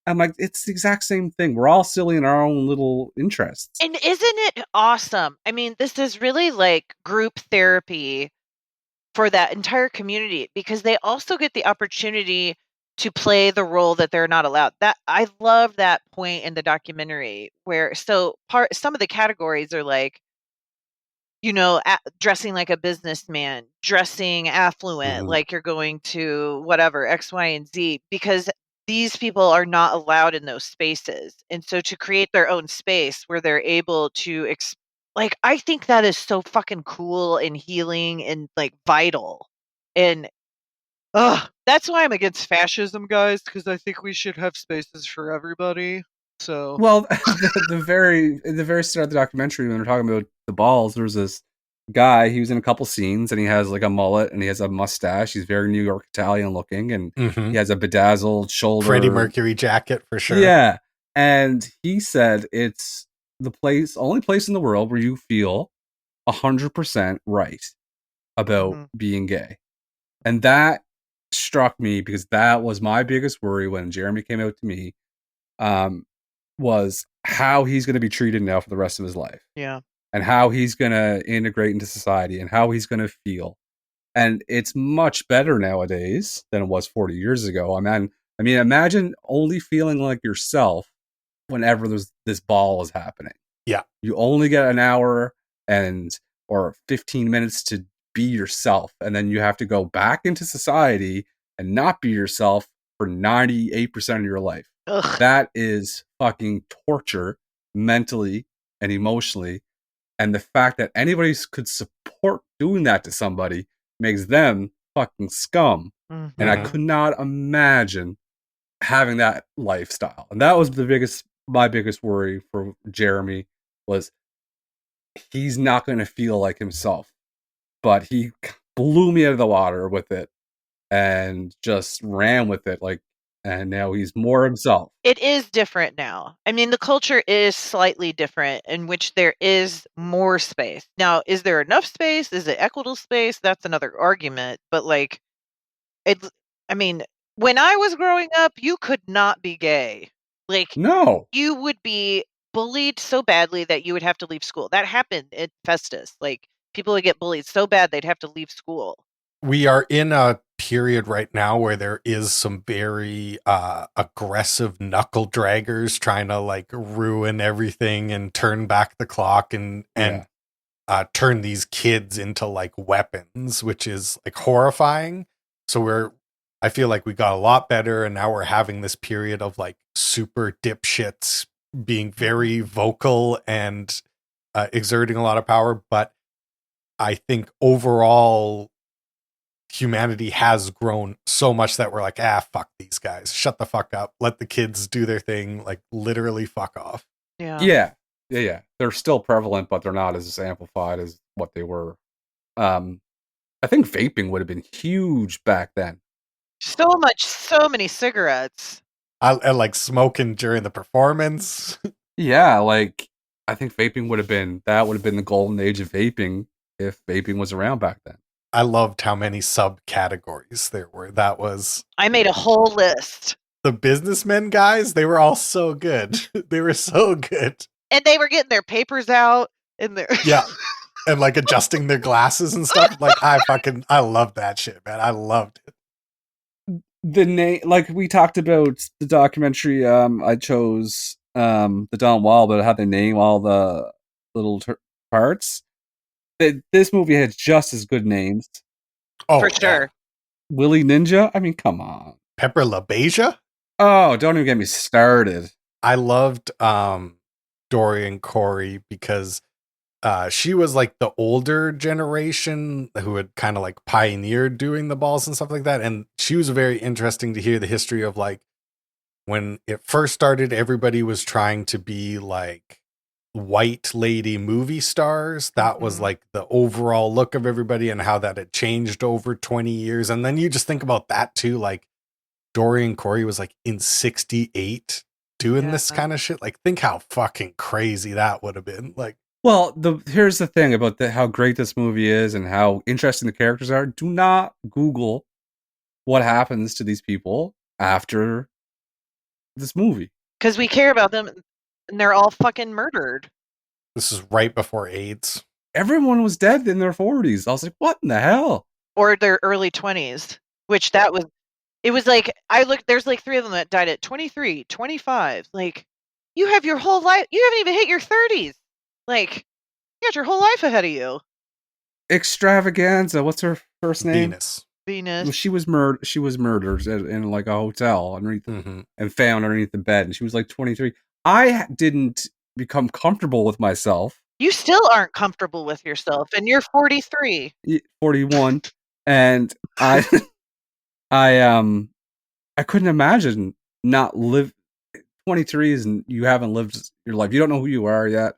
I'm like, it's the exact same thing. We're all silly in our own little interests. And isn't it awesome? I mean, this is really like group therapy for that entire community, because they also get the opportunity to play the role that they're not allowed. That I love that point in the documentary where some of the categories are like, you know, dressing like a businessman, dressing affluent, like you're going to whatever, X, Y, and Z, because these people are not allowed in those spaces. And so to create their own space where they're able to, like, I think that is so fucking cool and healing and like vital. And that's why I'm against fascism, guys, because I think we should have spaces for everybody. So, well, the very start of the documentary, when they're talking about the balls, there was this guy. He was in a couple scenes, and he has like a mullet, and he has a mustache. He's very New York Italian looking, and he has a bedazzled shoulder, Freddie Mercury jacket for sure. Yeah, and he said it's the only place in the world where you feel 100% right about being gay, and that struck me because that was my biggest worry when Jeremy came out to me. Was how he's going to be treated now for the rest of his life. Yeah. And how he's going to integrate into society and how he's going to feel. And it's much better nowadays than it was 40 years ago. I mean, imagine only feeling like yourself whenever this ball is happening. Yeah. You only get an hour or 15 minutes to be yourself. And then you have to go back into society and not be yourself for 98% of your life. Ugh. That is fucking torture mentally and emotionally. And the fact that anybody could support doing that to somebody makes them fucking scum. And I could not imagine having that lifestyle. And that was my biggest worry for Jeremy, was he's not going to feel like himself. But he blew me out of the water with it and just ran with it, like, and now he's more himself. It is different now. I mean, the culture is slightly different, in which there is more space. Now, is there enough space? Is it equitable space? That's another argument. But like, I mean, when I was growing up, you could not be gay. Like, no, you would be bullied so badly that you would have to leave school. That happened at Festus. Like, people would get bullied so bad they'd have to leave school. We are in a period right now where there is some very aggressive knuckle draggers trying to like ruin everything and turn back the clock and turn these kids into like weapons, which is like horrifying. So I feel like we got a lot better, and now we're having this period of like super dipshits being very vocal and exerting a lot of power. But I think overall humanity has grown so much that we're like, fuck these guys. Shut the fuck up. Let the kids do their thing. Like, literally fuck off. Yeah. They're still prevalent, but they're not as amplified as what they were. I think vaping would have been huge back then. So many cigarettes. I like smoking during the performance. Yeah, like, I think vaping would have been the golden age of vaping if vaping was around back then. I loved how many subcategories there were. I made a whole list. The businessmen guys, they were all so good. They were so good. And they were getting their papers out and their and like adjusting their glasses and stuff. Like, I loved that shit, man. I loved it. The name, like we talked about the documentary, I chose the Don Wall, but how they name all the little parts. This movie had just as good names. Oh, For sure. Willi Ninja? I mean, come on. Pepper LaBeija? Oh, don't even get me started. I loved Dorian Corey because she was like the older generation who had kind of like pioneered doing the balls and stuff like that. And she was very interesting to hear the history of like when it first started, everybody was trying to be like white lady movie stars. That was like the overall look of everybody and how that had changed over 20 years. And then you just think about that too. Like Dorian Corey was like in 68 doing this kind of shit. Like think how fucking crazy that would have been. Like, well, here's the thing about how great this movie is and how interesting the characters are. Do not Google what happens to these people after this movie. Because we care about them and they're all fucking murdered. This is right before AIDS. Everyone was dead in their 40s. I was like, what in the hell? Or their early 20s, which it was like, there's like 3 of them that died at 23, 25. Like, you have your whole life. You haven't even hit your 30s. Like, you got your whole life ahead of you. Xtravaganza. What's her first name? Venus. Well, she was murdered in like a hotel underneath and found underneath the bed, and she was like 23. I didn't become comfortable with myself. You still aren't comfortable with yourself, and you're 43. 41, and I couldn't imagine not live 23 and you haven't lived your life. You don't know who you are yet.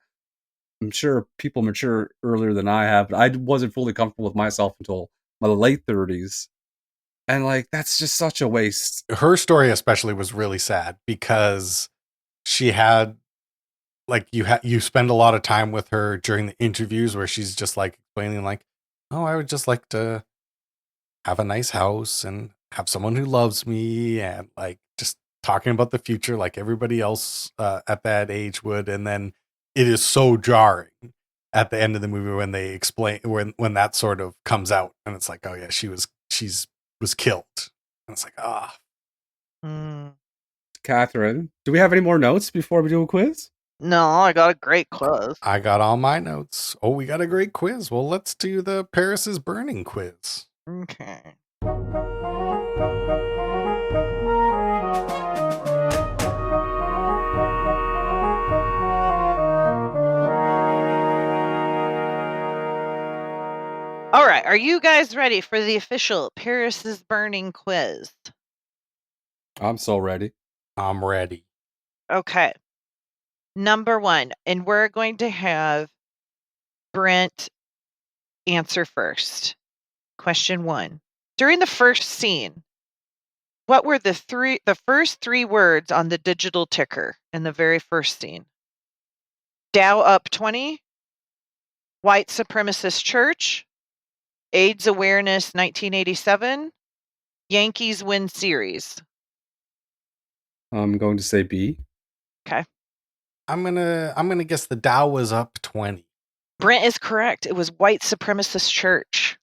I'm sure people mature earlier than I have, but I wasn't fully comfortable with myself until my late 30s. And like, that's just such a waste. Her story especially was really sad because she had like you spend a lot of time with her during the interviews where she's just like explaining like, oh, I would just like to have a nice house and have someone who loves me and like just talking about the future like everybody else at that age would. And then it is so jarring at the end of the movie when they explain when that sort of comes out and it's like, oh yeah, she was killed. And it's like, Catherine, do we have any more notes before we do a quiz? No, I got a great quiz. I got all my notes. Oh, we got a great quiz. Well, let's do the Paris is Burning quiz. Okay. All right, are you guys ready for the official Paris is Burning quiz? I'm so ready. I'm ready. Okay. Number 1, and we're going to have Brent answer first. Question 1. During the first scene, what were the first 3 words on the digital ticker in the very first scene? Dow up 20, white supremacist church, AIDS awareness 1987, Yankees win series. I'm going to say B. Okay. I'm gonna guess the Dow was up 20. Brent is correct. It was white supremacist church.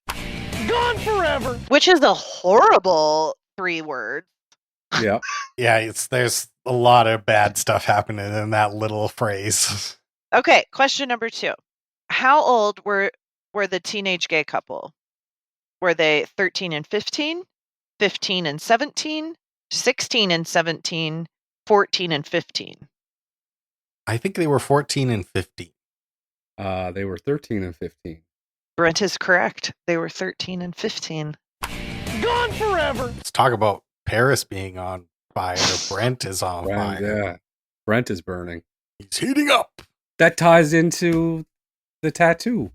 Gone forever. Which is a horrible 3 words. Yeah. Yeah, there's a lot of bad stuff happening in that little phrase. Okay, question number 2. How old were the teenage gay couple? Were they 13 and 15, 15 and 17, 16 and 17, 14 and 15? I think they were 14 and 15. They were 13 and 15. Brent is correct. They were 13 and 15. Gone forever. Let's talk about Paris being on fire. Brent is on fire. Yeah. Brent is burning. He's heating up. That ties into the tattoo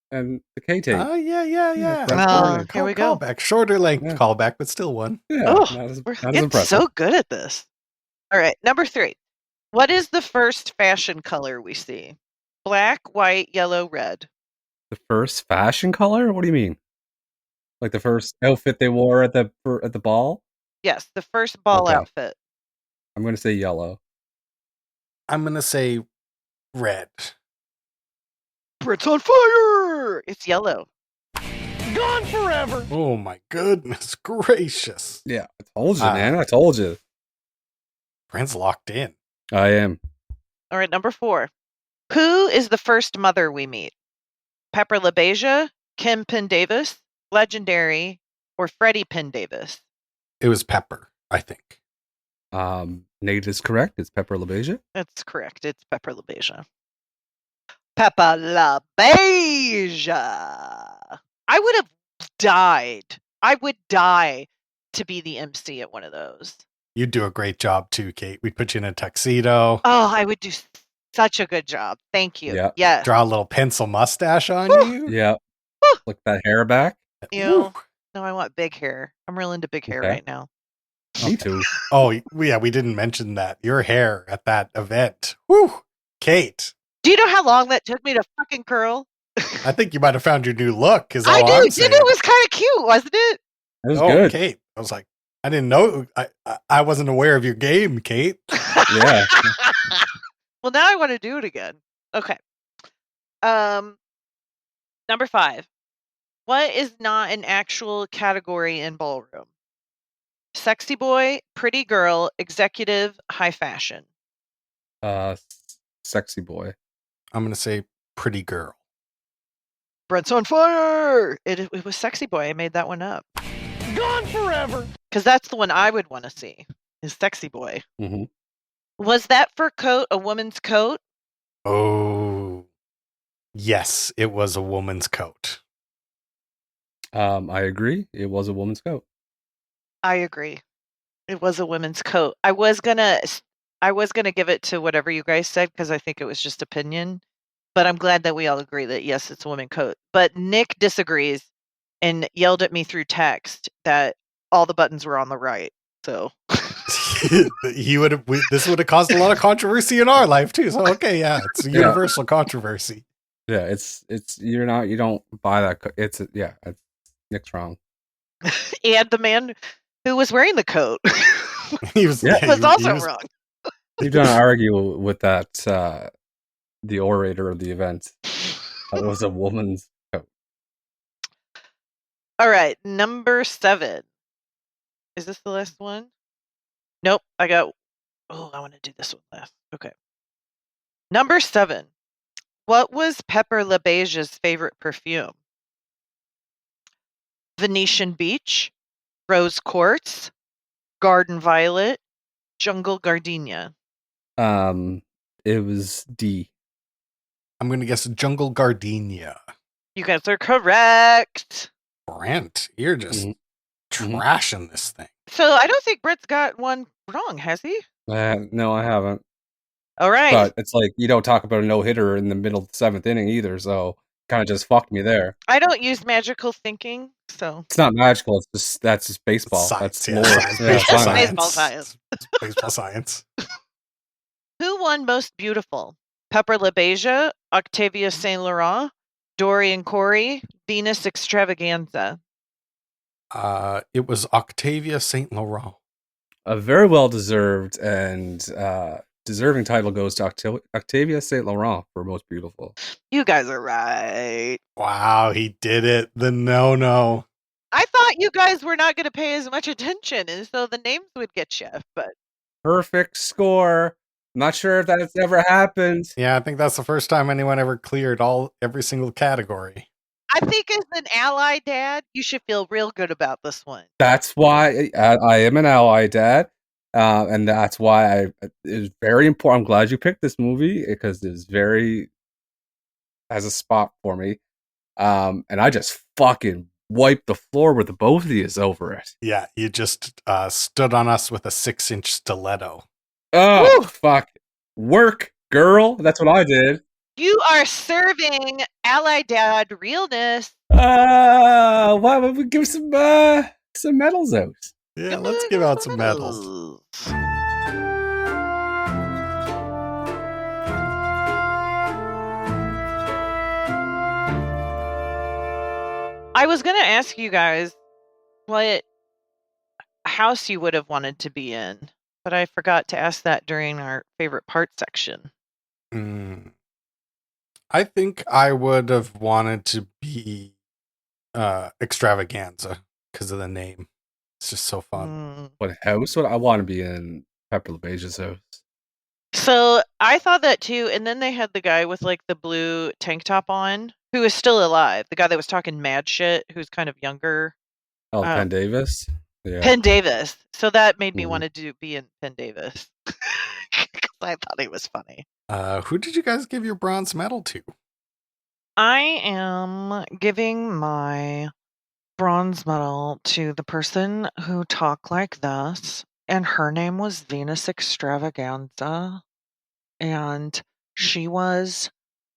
and the K-tape. Oh, yeah. Well, here we go. Callback. Shorter length callback, but still one. Yeah, Oh, not as it's impressive. so good at this. All right, number 3. What is the first fashion color we see? Black, white, yellow, red. The first fashion color? What do you mean? Like the first outfit they wore at the ball? Yes, the first ball outfit. I'm going to say yellow. I'm going to say red. Brent's on fire! It's yellow. Gone forever. Oh my goodness gracious. Yeah, I told you, man. I told you. Brent's locked in. I am. All right, number 4. Who is the first mother we meet? Pepper LaBeija, Kim Pendavis, Legendary, or Freddie Pendavis? It was Pepper, I think. Nate is correct. It's Pepper LaBeija. That's correct. It's Pepper LaBeija. Pepper LaBeija. I would have died. I would die to be the MC at one of those. You'd do a great job too, Kate. We'd put you in a tuxedo. Oh, I would do such a good job. Thank you. Yeah. Yes. Draw a little pencil mustache on you. Yeah. Flick that hair back. No, I want big hair. I'm real into big hair right now. Me too. Oh, yeah, we didn't mention that. Your hair at that event. Woo! Kate. Do you know how long that took me to fucking curl? I think you might have found your new look. I do. It was kind of cute, wasn't it? It was good. Kate. I was like, I didn't know. I wasn't aware of your game, Kate. Yeah. Well, now I want to do it again. Okay. Number 5. What is not an actual category in ballroom? Sexy boy, pretty girl, executive, high fashion. Sexy boy. I'm going to say pretty girl. Brent's on fire. It was sexy boy. I made that one up. Gone forever. Because that's the one I would want to see. Is sexy boy. Mm-hmm. Was that fur coat a woman's coat? Oh, yes, it was a woman's coat. I agree. It was a woman's coat. I agree. It was a woman's coat. I was gonna give it to whatever you guys said because I think it was just opinion. But I'm glad that we all agree that yes, it's a woman's coat. But Nick disagrees and yelled at me through text that all the buttons were on the right. So this would have caused a lot of controversy in our life too. So okay, yeah, it's a universal controversy. Yeah, it's you don't buy that. It's Nick's wrong. And the man who was wearing the coat was also wrong. You're going to argue with that the orator of the event. That was a woman's coat. All right, number 7. Is this the last one? Nope. I want to do this one last. Okay. Number 7. What was Pepper LaBeija's favorite perfume? Venetian Beach, Rose Quartz, Garden Violet, Jungle Gardenia. It was D. I'm going to guess Jungle Gardenia. You guys are correct. Brent, you're just trashing this thing. So I don't think Brent's got one wrong, has he? No, I haven't. All right. But it's like you don't talk about a no-hitter in the middle of the 7th inning either, so kind of just fucked me there. I don't use magical thinking, so it's not magical. That's just baseball. Science, that's science. Baseball science. Baseball science. Who won Most Beautiful? Pepper LaBeija, Octavia Saint Laurent, Dorian Corey, Venus Xtravaganza. It was Octavia Saint Laurent. A very well deserved and deserving title goes to Octavia Saint Laurent for Most Beautiful. You guys are right. Wow, he did it. The no. I thought you guys were not going to pay as much attention, and so the names would get you. But perfect score. I'm not sure if that's ever happened. Yeah, I think that's the first time anyone ever cleared every single category. I think as an ally dad, you should feel real good about this one. That's why I am an ally dad. And that's why it was very important. I'm glad you picked this movie because it has a spot for me. And I just fucking wiped the floor with the both of yous over it. Yeah, you just stood on us with a 6-inch stiletto. Oh, woo! Fuck. Work, girl. That's what I did. You are serving ally dad realness. Why would we give some medals out? Yeah, let's give out some medals. I was going to ask you guys what house you would have wanted to be in, but I forgot to ask that during our favorite part section. I think I would have wanted to be Xtravaganza because of the name. It's just so fun. What house would I want to be in? Pepper LaBeija's house. So I thought that too, and then they had the guy with like the blue tank top on, who is still alive. The guy that was talking mad shit, who's kind of younger. Oh, Pendavis? Yeah. Pendavis. So that made me Mhm. want to be in Pendavis. I thought he was funny. Who did you guys give your bronze medal to? I am giving my bronze medal to the person who talked like this, and her name was Venus Xtravaganza, and she was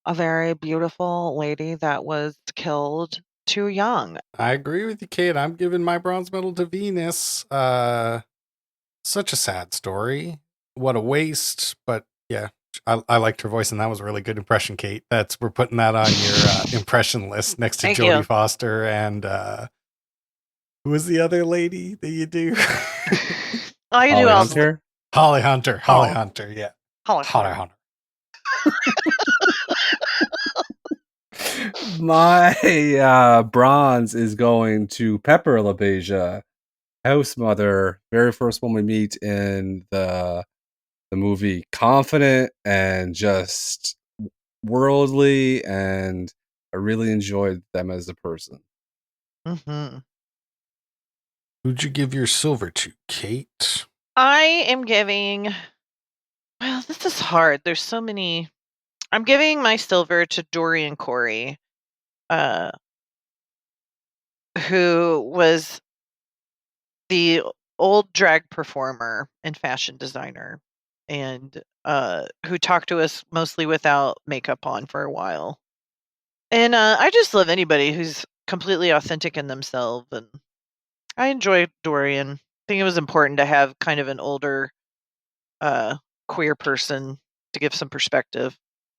a very beautiful lady that was killed too young. I agree with you, Kate. I'm giving my bronze medal to Venus. Such a sad story. What a waste. But yeah, I liked her voice, and that was a really good impression, Kate. We're putting that on your impression list next to Thank Jodie you. Foster and who was the other lady that you do? I Holly do all Hunter? Holly Hunter. Holly Oh. Hunter. Yeah. Holly Holly Hunter. Hunter. My bronze is going to Pepper LaBeija, house mother, very first one we meet in the movie. Confident and just worldly, and I really enjoyed them as a person. Mm-hmm. Who'd you give your silver to, Kate? I am giving. Well, this is hard. There's so many. I'm giving my silver to Dorian Corey, who was the old drag performer and fashion designer, and who talked to us mostly without makeup on for a while. And I just love anybody who's completely authentic in themselves, and I enjoy Dorian. I think it was important to have kind of an older queer person to give some perspective.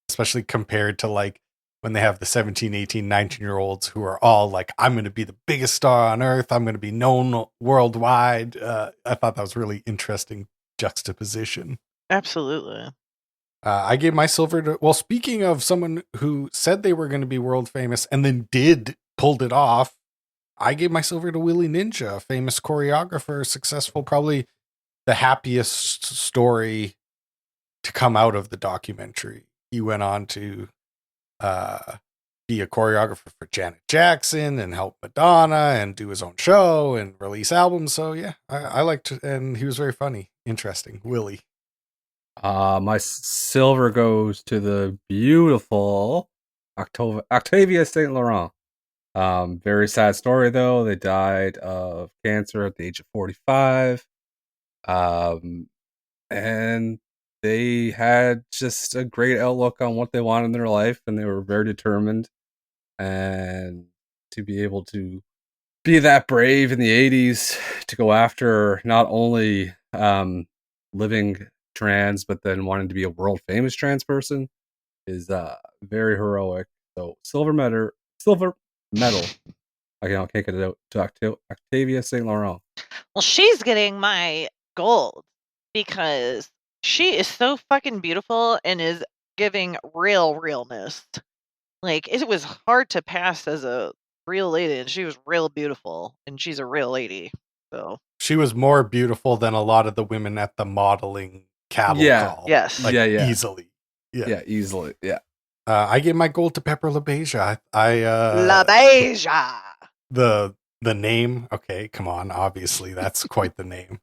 Especially compared to like when they have the 17, 18, 19-year-olds who are all like, I'm going to be the biggest star on earth. I'm going to be known worldwide. I thought that was really interesting juxtaposition. Absolutely. I gave my silver to, well, speaking of someone who said they were going to be world famous and then pulled it off, I gave my silver to Willi Ninja, a famous choreographer, successful, probably the happiest story to come out of the documentary. He went on to be a choreographer for Janet Jackson and help Madonna and do his own show and release albums. So yeah, I liked it, and he was very funny, interesting. Willi. My silver goes to the beautiful Octavia St. Laurent. Very sad story though. They died of cancer at the age of 45. And they had just a great outlook on what they wanted in their life, and they were very determined. And to be able to be that brave in the 80s to go after not only living trans, but then wanting to be a world famous trans person is very heroic. So silver medal. I can't get it out to Octavia St. Laurent. Well, she's getting my gold because she is so fucking beautiful and is giving real realness. Like, it was hard to pass as a real lady, and she was real beautiful, and she's a real lady. So She was more beautiful than a lot of the women at the modeling cattle call. Yes. Like, Yeah. easily. Yeah, easily. Yeah. I gave my gold to Pepper LaBeija. LaBeija. The name, okay, come on, obviously that's quite the name.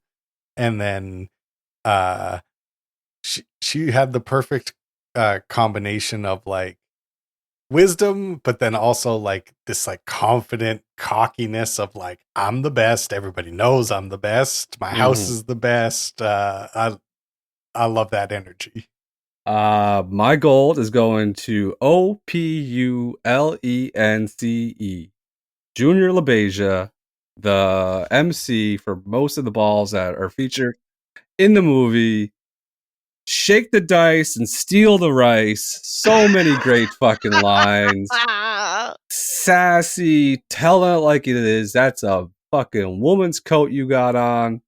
And then she had the perfect combination of like wisdom, but then also like this like confident cockiness of like, I'm the best, everybody knows I'm the best, my house is the best. I love that energy. My gold is going to Opulence, Junior LaBeija, the MC for most of the balls that are featured in the movie. Shake the dice and steal the rice. So many great fucking lines. Sassy, tell it like it is. That's a fucking woman's coat you got on.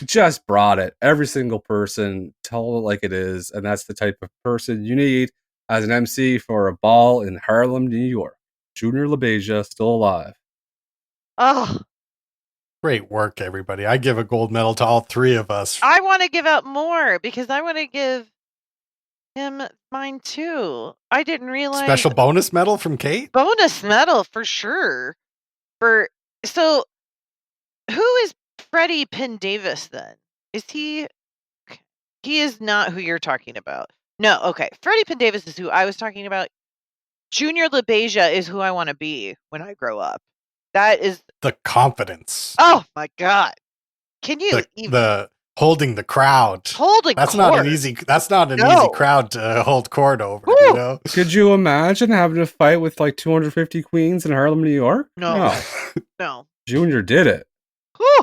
Just brought it. Every single person, tell it like it is. And that's the type of person you need as an MC for a ball in Harlem, New York. Junior LaBeija, still alive. Oh, Great work, everybody. I give a gold medal to all three of us. I want to give out more because I want to give him mine too. I didn't realize. Special bonus medal from Kate? Bonus medal for sure. So, who is Freddie Pendavis then? Is he? He is not who you're talking about. No, okay. Freddie Pendavis is who I was talking about. Junior LaBeija is who I want to be when I grow up. That is the confidence. Oh my God! Can you the holding the crowd? That's not an easy crowd to hold court over. Woo! You know? Could you imagine having to fight with like 250 queens in Harlem, New York? No. No. Junior did it. Whew.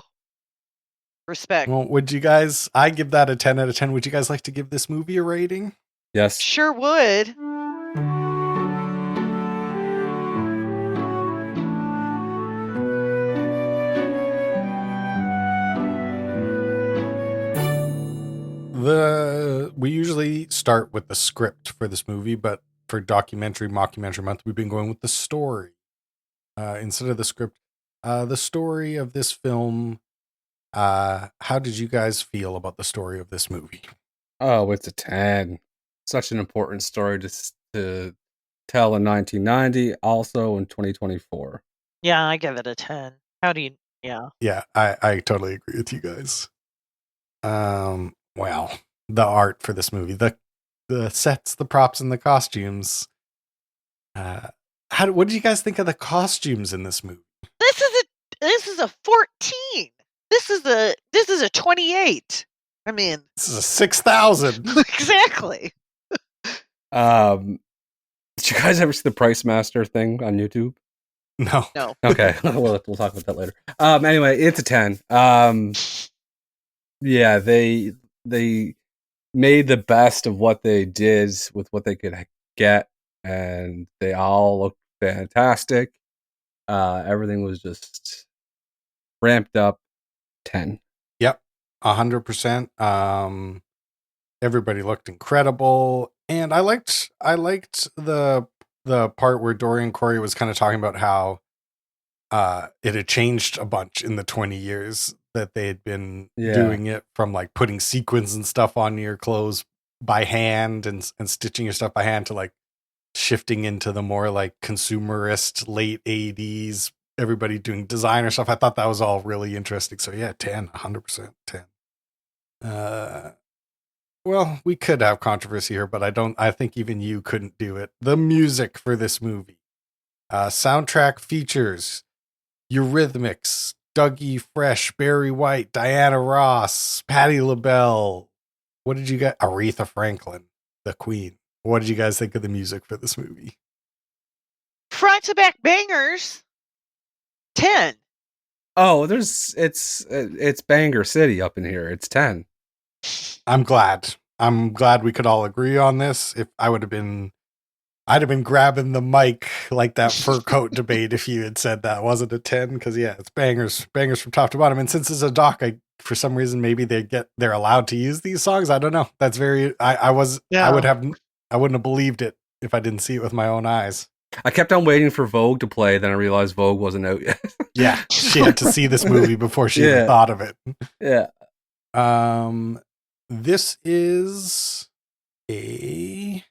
Respect. Well, would you guys? I give that a 10 out of 10. Would you guys like to give this movie a rating? Yes. Sure would. We usually start with the script for this movie, but for mockumentary month, we've been going with the story instead of the script. The story of this film. How did you guys feel about the story of this movie? Oh, it's a 10. Such an important story to tell in 1990, also in 2024. Yeah, I give it a 10. How do you? Yeah. Yeah, I totally agree with you guys. Wow, the art for this movie, the sets, the props, and the costumes. What did you guys think of the costumes in this movie? This is a 14. This is a 28. I mean, this is a 6,000. Exactly. Did you guys ever see the Price Master thing on YouTube? No. Okay, we'll talk about that later. Anyway, it's a 10. Yeah, they made the best of what they did with what they could get, and they all looked fantastic. Everything was just ramped up. 10. Yep, 100%. Everybody looked incredible, and I liked the part where Dorian Corey was kind of talking about how it had changed a bunch in the 20 years that they had been doing it, from like putting sequins and stuff on your clothes by hand and stitching your stuff by hand to like shifting into the more like consumerist late 80s, everybody doing designer stuff. I thought that was all really interesting. So yeah, 10, 100% 10. Well, we could have controversy here, but I think even you couldn't do it. The music for this movie. Soundtrack features Eurythmics, Dougie Fresh, Barry White, Diana Ross, Patti LaBelle. What did you get? Aretha Franklin, the Queen. What did you guys think of the music for this movie? Front to back bangers. 10. Oh, it's Banger City up in here. It's 10. I'm glad we could all agree on this. If I'd have been grabbing the mic like that fur coat debate if you had said that wasn't a 10, because yeah, it's bangers from top to bottom. And since it's a doc, for some reason maybe they're allowed to use these songs. I don't know. That's very I wouldn't have believed it if I didn't see it with my own eyes. I kept on waiting for Vogue to play, then I realized Vogue wasn't out yet. Yeah, she had to see this movie before she even thought of it. Yeah. This is a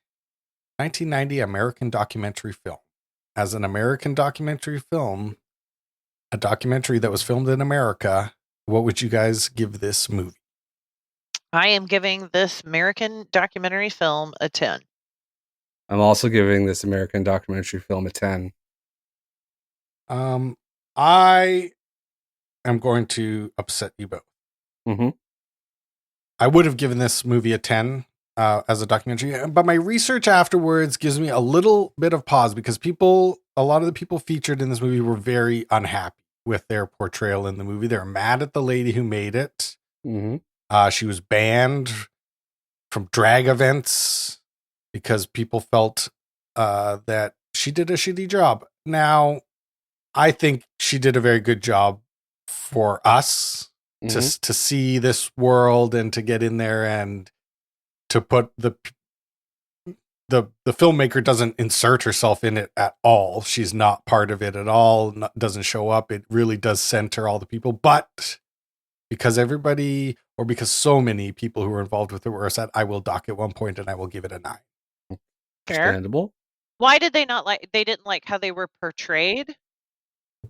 1990 American documentary film. As an American documentary film, a documentary that was filmed in America, what would you guys give this movie? I am giving this American documentary film a 10. I'm also giving this American documentary film a 10. I am going to upset you both. Mm-hmm. I would have given this movie a 10 as a documentary, but my research afterwards gives me a little bit of pause because a lot of the people featured in this movie were very unhappy with their portrayal in the movie. They're mad at the lady who made it. Mm-hmm. She was banned from drag events because people felt that she did a shitty job. Now, I think she did a very good job for us to see this world and to get in there and to put the filmmaker doesn't insert herself in it at all. She's not part of it at all. Doesn't show up. It really does center all the people, but because everybody, or because so many people who were involved with it were upset, I will dock at 1 point and I will give it a 9. Understandable. Why did they not like? They didn't like how they were portrayed.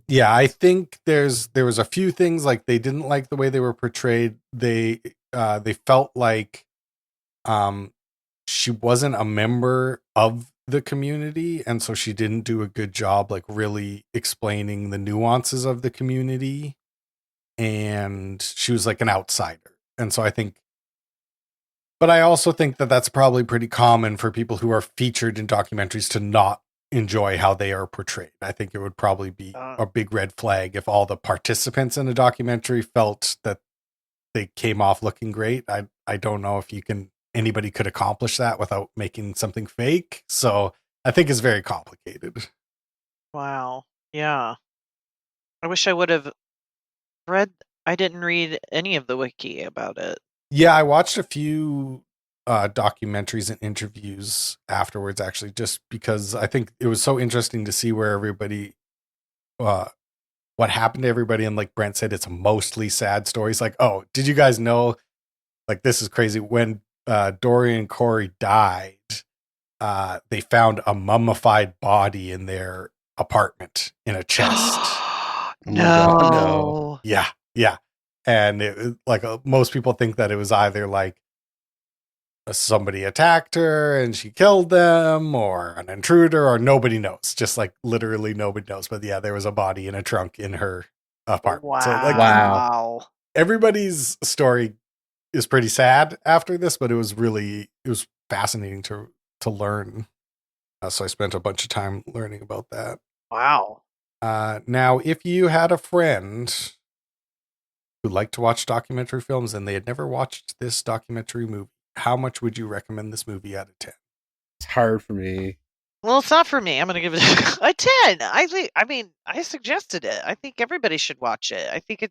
Yeah, I think there was a few things like they didn't like the way they were portrayed. They felt like she wasn't a member of the community, and so she didn't do a good job like really explaining the nuances of the community, and she was like an outsider. And so but I also think that that's probably pretty common for people who are featured in documentaries to not enjoy how they are portrayed. I think it would probably be a big red flag if all the participants in a documentary felt that they came off looking great. I don't know if anybody could accomplish that without making something fake. So I think it's very complicated. Wow. Yeah. I wish I would have read. I didn't read any of the wiki about it. Yeah, I watched a few documentaries and interviews afterwards, actually, just because I think it was so interesting to see where everybody, what happened to everybody. And like Brent said, it's mostly sad stories. Like, oh, did you guys know, like, this is crazy. When Dorian and Corey died, they found a mummified body in their apartment in a chest. No. Yeah. And like most people think that it was either like somebody attacked her and she killed them, or an intruder, or nobody knows. Just like literally nobody knows. But yeah, there was a body in a trunk in her apartment. Wow. So like, wow. Everybody's story is pretty sad after this, but it was fascinating to learn. So I spent a bunch of time learning about that. Wow. Now, if you had a friend who liked to watch documentary films and they had never watched this documentary movie, how much would you recommend this movie out of 10? It's hard for me. Well, it's not for me. I'm going to give it a 10. I suggested it. I think everybody should watch it. I think it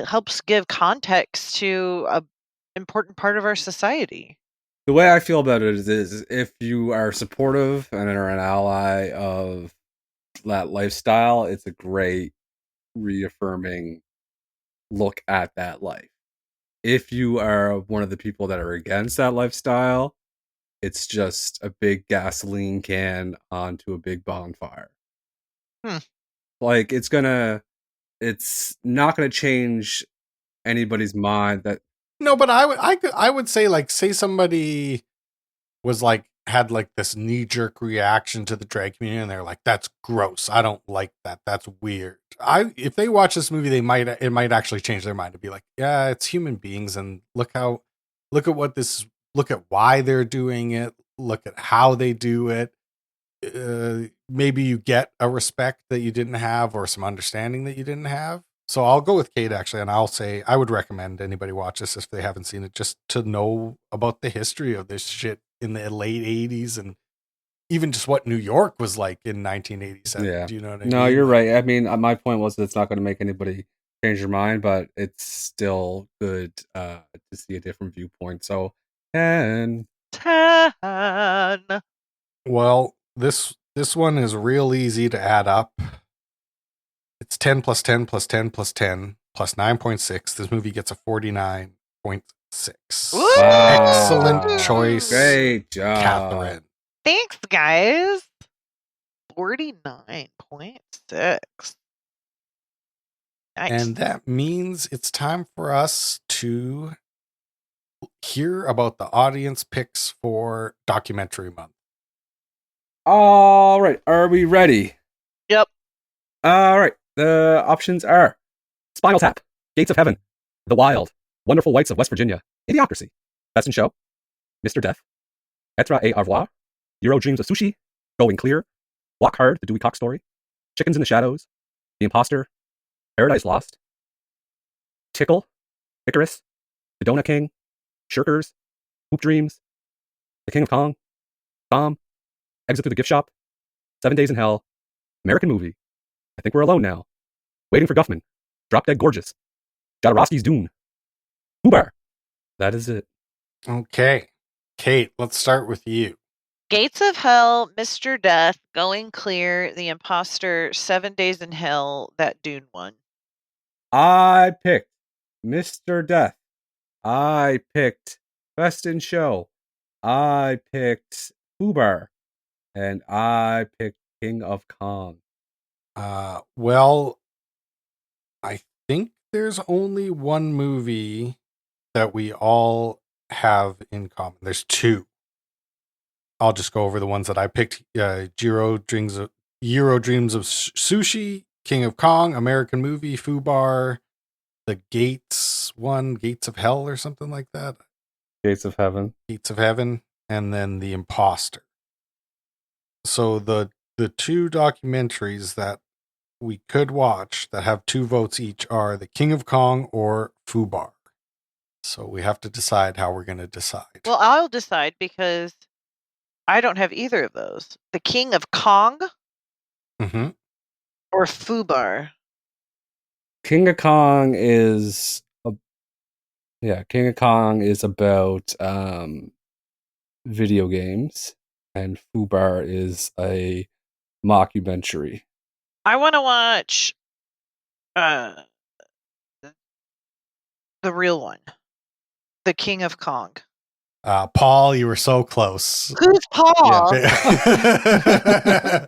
helps give context to an important part of our society. The way I feel about it is if you are supportive and are an ally of that lifestyle, it's a great reaffirming look at that life. If you are one of the people that are against that lifestyle, it's just a big gasoline can onto a big bonfire. Like it's not gonna change anybody's mind that. No, but I would say, like, say somebody was like had like this knee-jerk reaction to the drag community and they're like, that's gross, I don't like that, that's weird. If they watch this movie, it might actually change their mind to be like, yeah, it's human beings, and look at why they're doing it, look at how they do it. Maybe you get a respect that you didn't have, or some understanding that you didn't have. So I'll go with Kate, actually, and I'll say I would recommend anybody watch this if they haven't seen it, just to know about the history of this shit in the late 80s, and even just what New York was like in 1987. Yeah. Do you know what I mean? No, you're right. I mean, my point was that it's not going to make anybody change their mind, but it's still good to see a different viewpoint. So 10. Well, this one is real easy to add up. It's 10 plus 10 plus 10 plus 10 plus 9.6. This movie gets a 49.6. Wow. Excellent choice. Great job, Catherine. Thanks, guys. 49.6. Nice. And that means it's time for us to hear about the audience picks for Documentary Month. All right. Are we ready? Yep. All right. The options are Spinal Tap, Gates of Heaven, The Wild, Wonderful Whites of West Virginia, Idiocracy, Best in Show, Mr. Death, Etra et au revoir, Euro Dreams of Sushi, Going Clear, Walk Hard, The Dewey Cox Story, Chickens in the Shadows, The Imposter, Paradise Lost, Tickle, Icarus, The Donut King, Shirkers, Hoop Dreams, The King of Kong, Bomb, Exit Through the Gift Shop, 7 Days in Hell, American Movie, I Think We're Alone Now, Waiting for Guffman, Drop Dead Gorgeous, Jodorowsky's Dune, Fubar. That is it. Okay. Kate, let's start with you. Gates of Hell, Mr. Death, Going Clear, The Imposter, 7 Days in Hell, that Dune one. I picked Mr. Death. I picked Best in Show. I picked Fubar. And I picked King of Kong. Well, I think there's only one movie that we all have in common. There's two. I'll just go over the ones that I picked. Jiro Dreams of Sushi, King of Kong, American Movie, Fubar, the Gates one, Gates of Hell or something like that. Gates of Heaven. Gates of Heaven, and then The Imposter. So the two documentaries that we could watch that have 2 votes each are The King of Kong or Fubar. So we have to decide how we're going to decide. Well, I'll decide because I don't have either of those. The King of Kong or Fubar. King of Kong is King of Kong is about video games, and Fubar is a mockumentary. I want to watch the real one, The King of Kong. Paul, you were so close. Who's Paul? Yeah.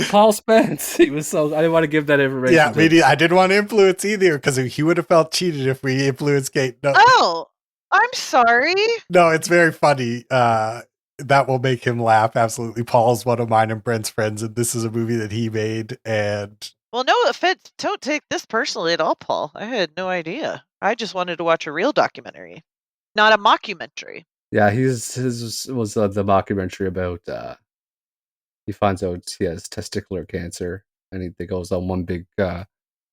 Paul Spence. He was so. I didn't want to give that information. Yeah, I didn't want to influence either because he would have felt cheated if we influenced Kate. No. Oh, I'm sorry. No, it's very funny. That will make him laugh. Absolutely. Paul's one of mine and Brent's friends, and this is a movie that he made. And well, no offense. Don't take this personally at all, Paul. I had no idea. I just wanted to watch a real documentary, not a mockumentary. Yeah, his was the mockumentary about he finds out he has testicular cancer, and he goes on one big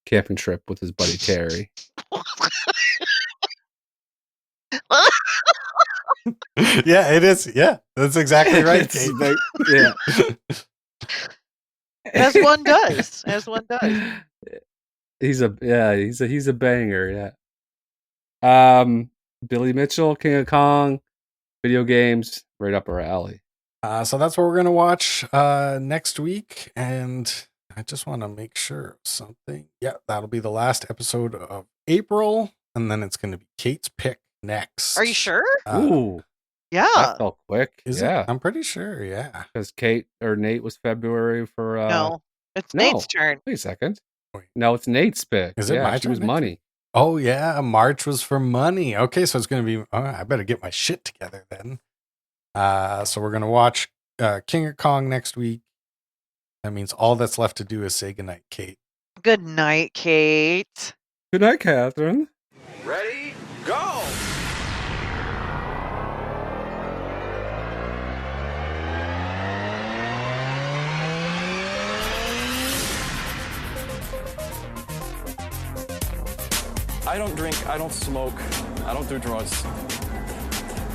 camping trip with his buddy Terry. Yeah, it is. Yeah, that's exactly right, Kate. Yeah, as one does. As one does. He's a banger. Yeah. Billy Mitchell, King of Kong. Video games, right up our alley. So that's what we're going to watch next week. And I just want to make sure of something. Yeah, that'll be the last episode of April. And then it's going to be Kate's pick next. Are you sure? Ooh. Yeah. That felt quick. Is it? I'm pretty sure, yeah. Because Nate was February for... No, it's Nate's turn. Wait a second. No, it's Nate's pick. Is it my turn? It was money. Oh, yeah. March was for money. Okay, so it's going to be... I better get my shit together then. So we're going to watch King of Kong next week. That means all that's left to do is say goodnight, Kate. Good night, Kate. Good night, Catherine. Ready, go! I don't drink, I don't smoke, I don't do drugs.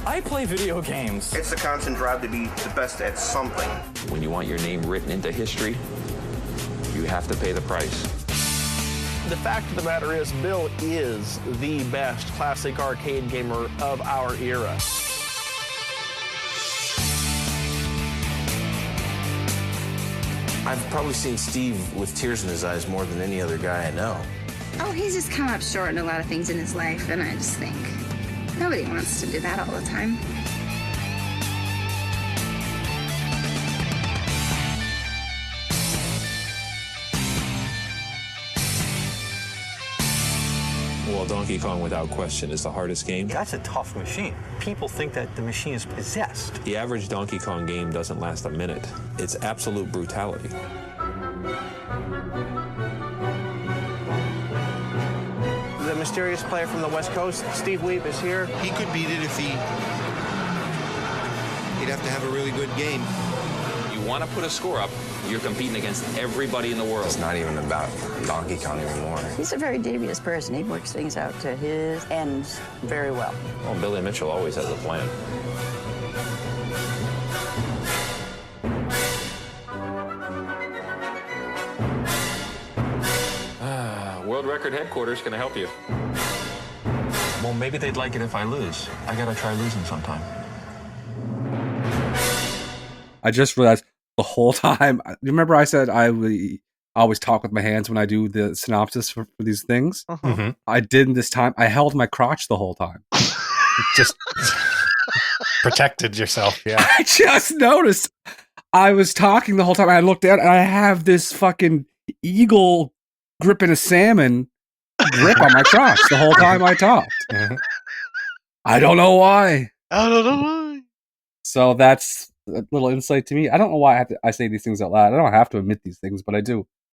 I play video games. It's a constant drive to be the best at something. When you want your name written into history, you have to pay the price. The fact of the matter is, Bill is the best classic arcade gamer of our era. I've probably seen Steve with tears in his eyes more than any other guy I know. Oh, he's just come up short in a lot of things in his life, and I just think nobody wants to do that all the time. Well, Donkey Kong, without question, is the hardest game. That's a tough machine. People think that the machine is possessed. The average Donkey Kong game doesn't last a minute. It's absolute brutality. The mysterious player from the West Coast, Steve Weeb, is here. He could beat it if he'd have to have a really good game. You want to put a score up, you're competing against everybody in the world. It's not even about Donkey Kong anymore. He's a very devious person. He works things out to his ends very well. Well, Billy Mitchell always has a plan. World Record Headquarters can I help you? Well, maybe they'd like it if I lose. I gotta try losing sometime. I just realized the whole time. Remember, I said I always talk with my hands when I do the synopsis for these things. Mm-hmm. I didn't this time. I held my crotch the whole time. Just protected yourself. Yeah. I just noticed I was talking the whole time. I looked down and I have this fucking eagle gripping a salmon grip on my crotch the whole time I talked. Mhm. I don't know why. I don't know why. So that's a little insight to me. I don't know why I say these things out loud. I don't have to admit these things, but I do.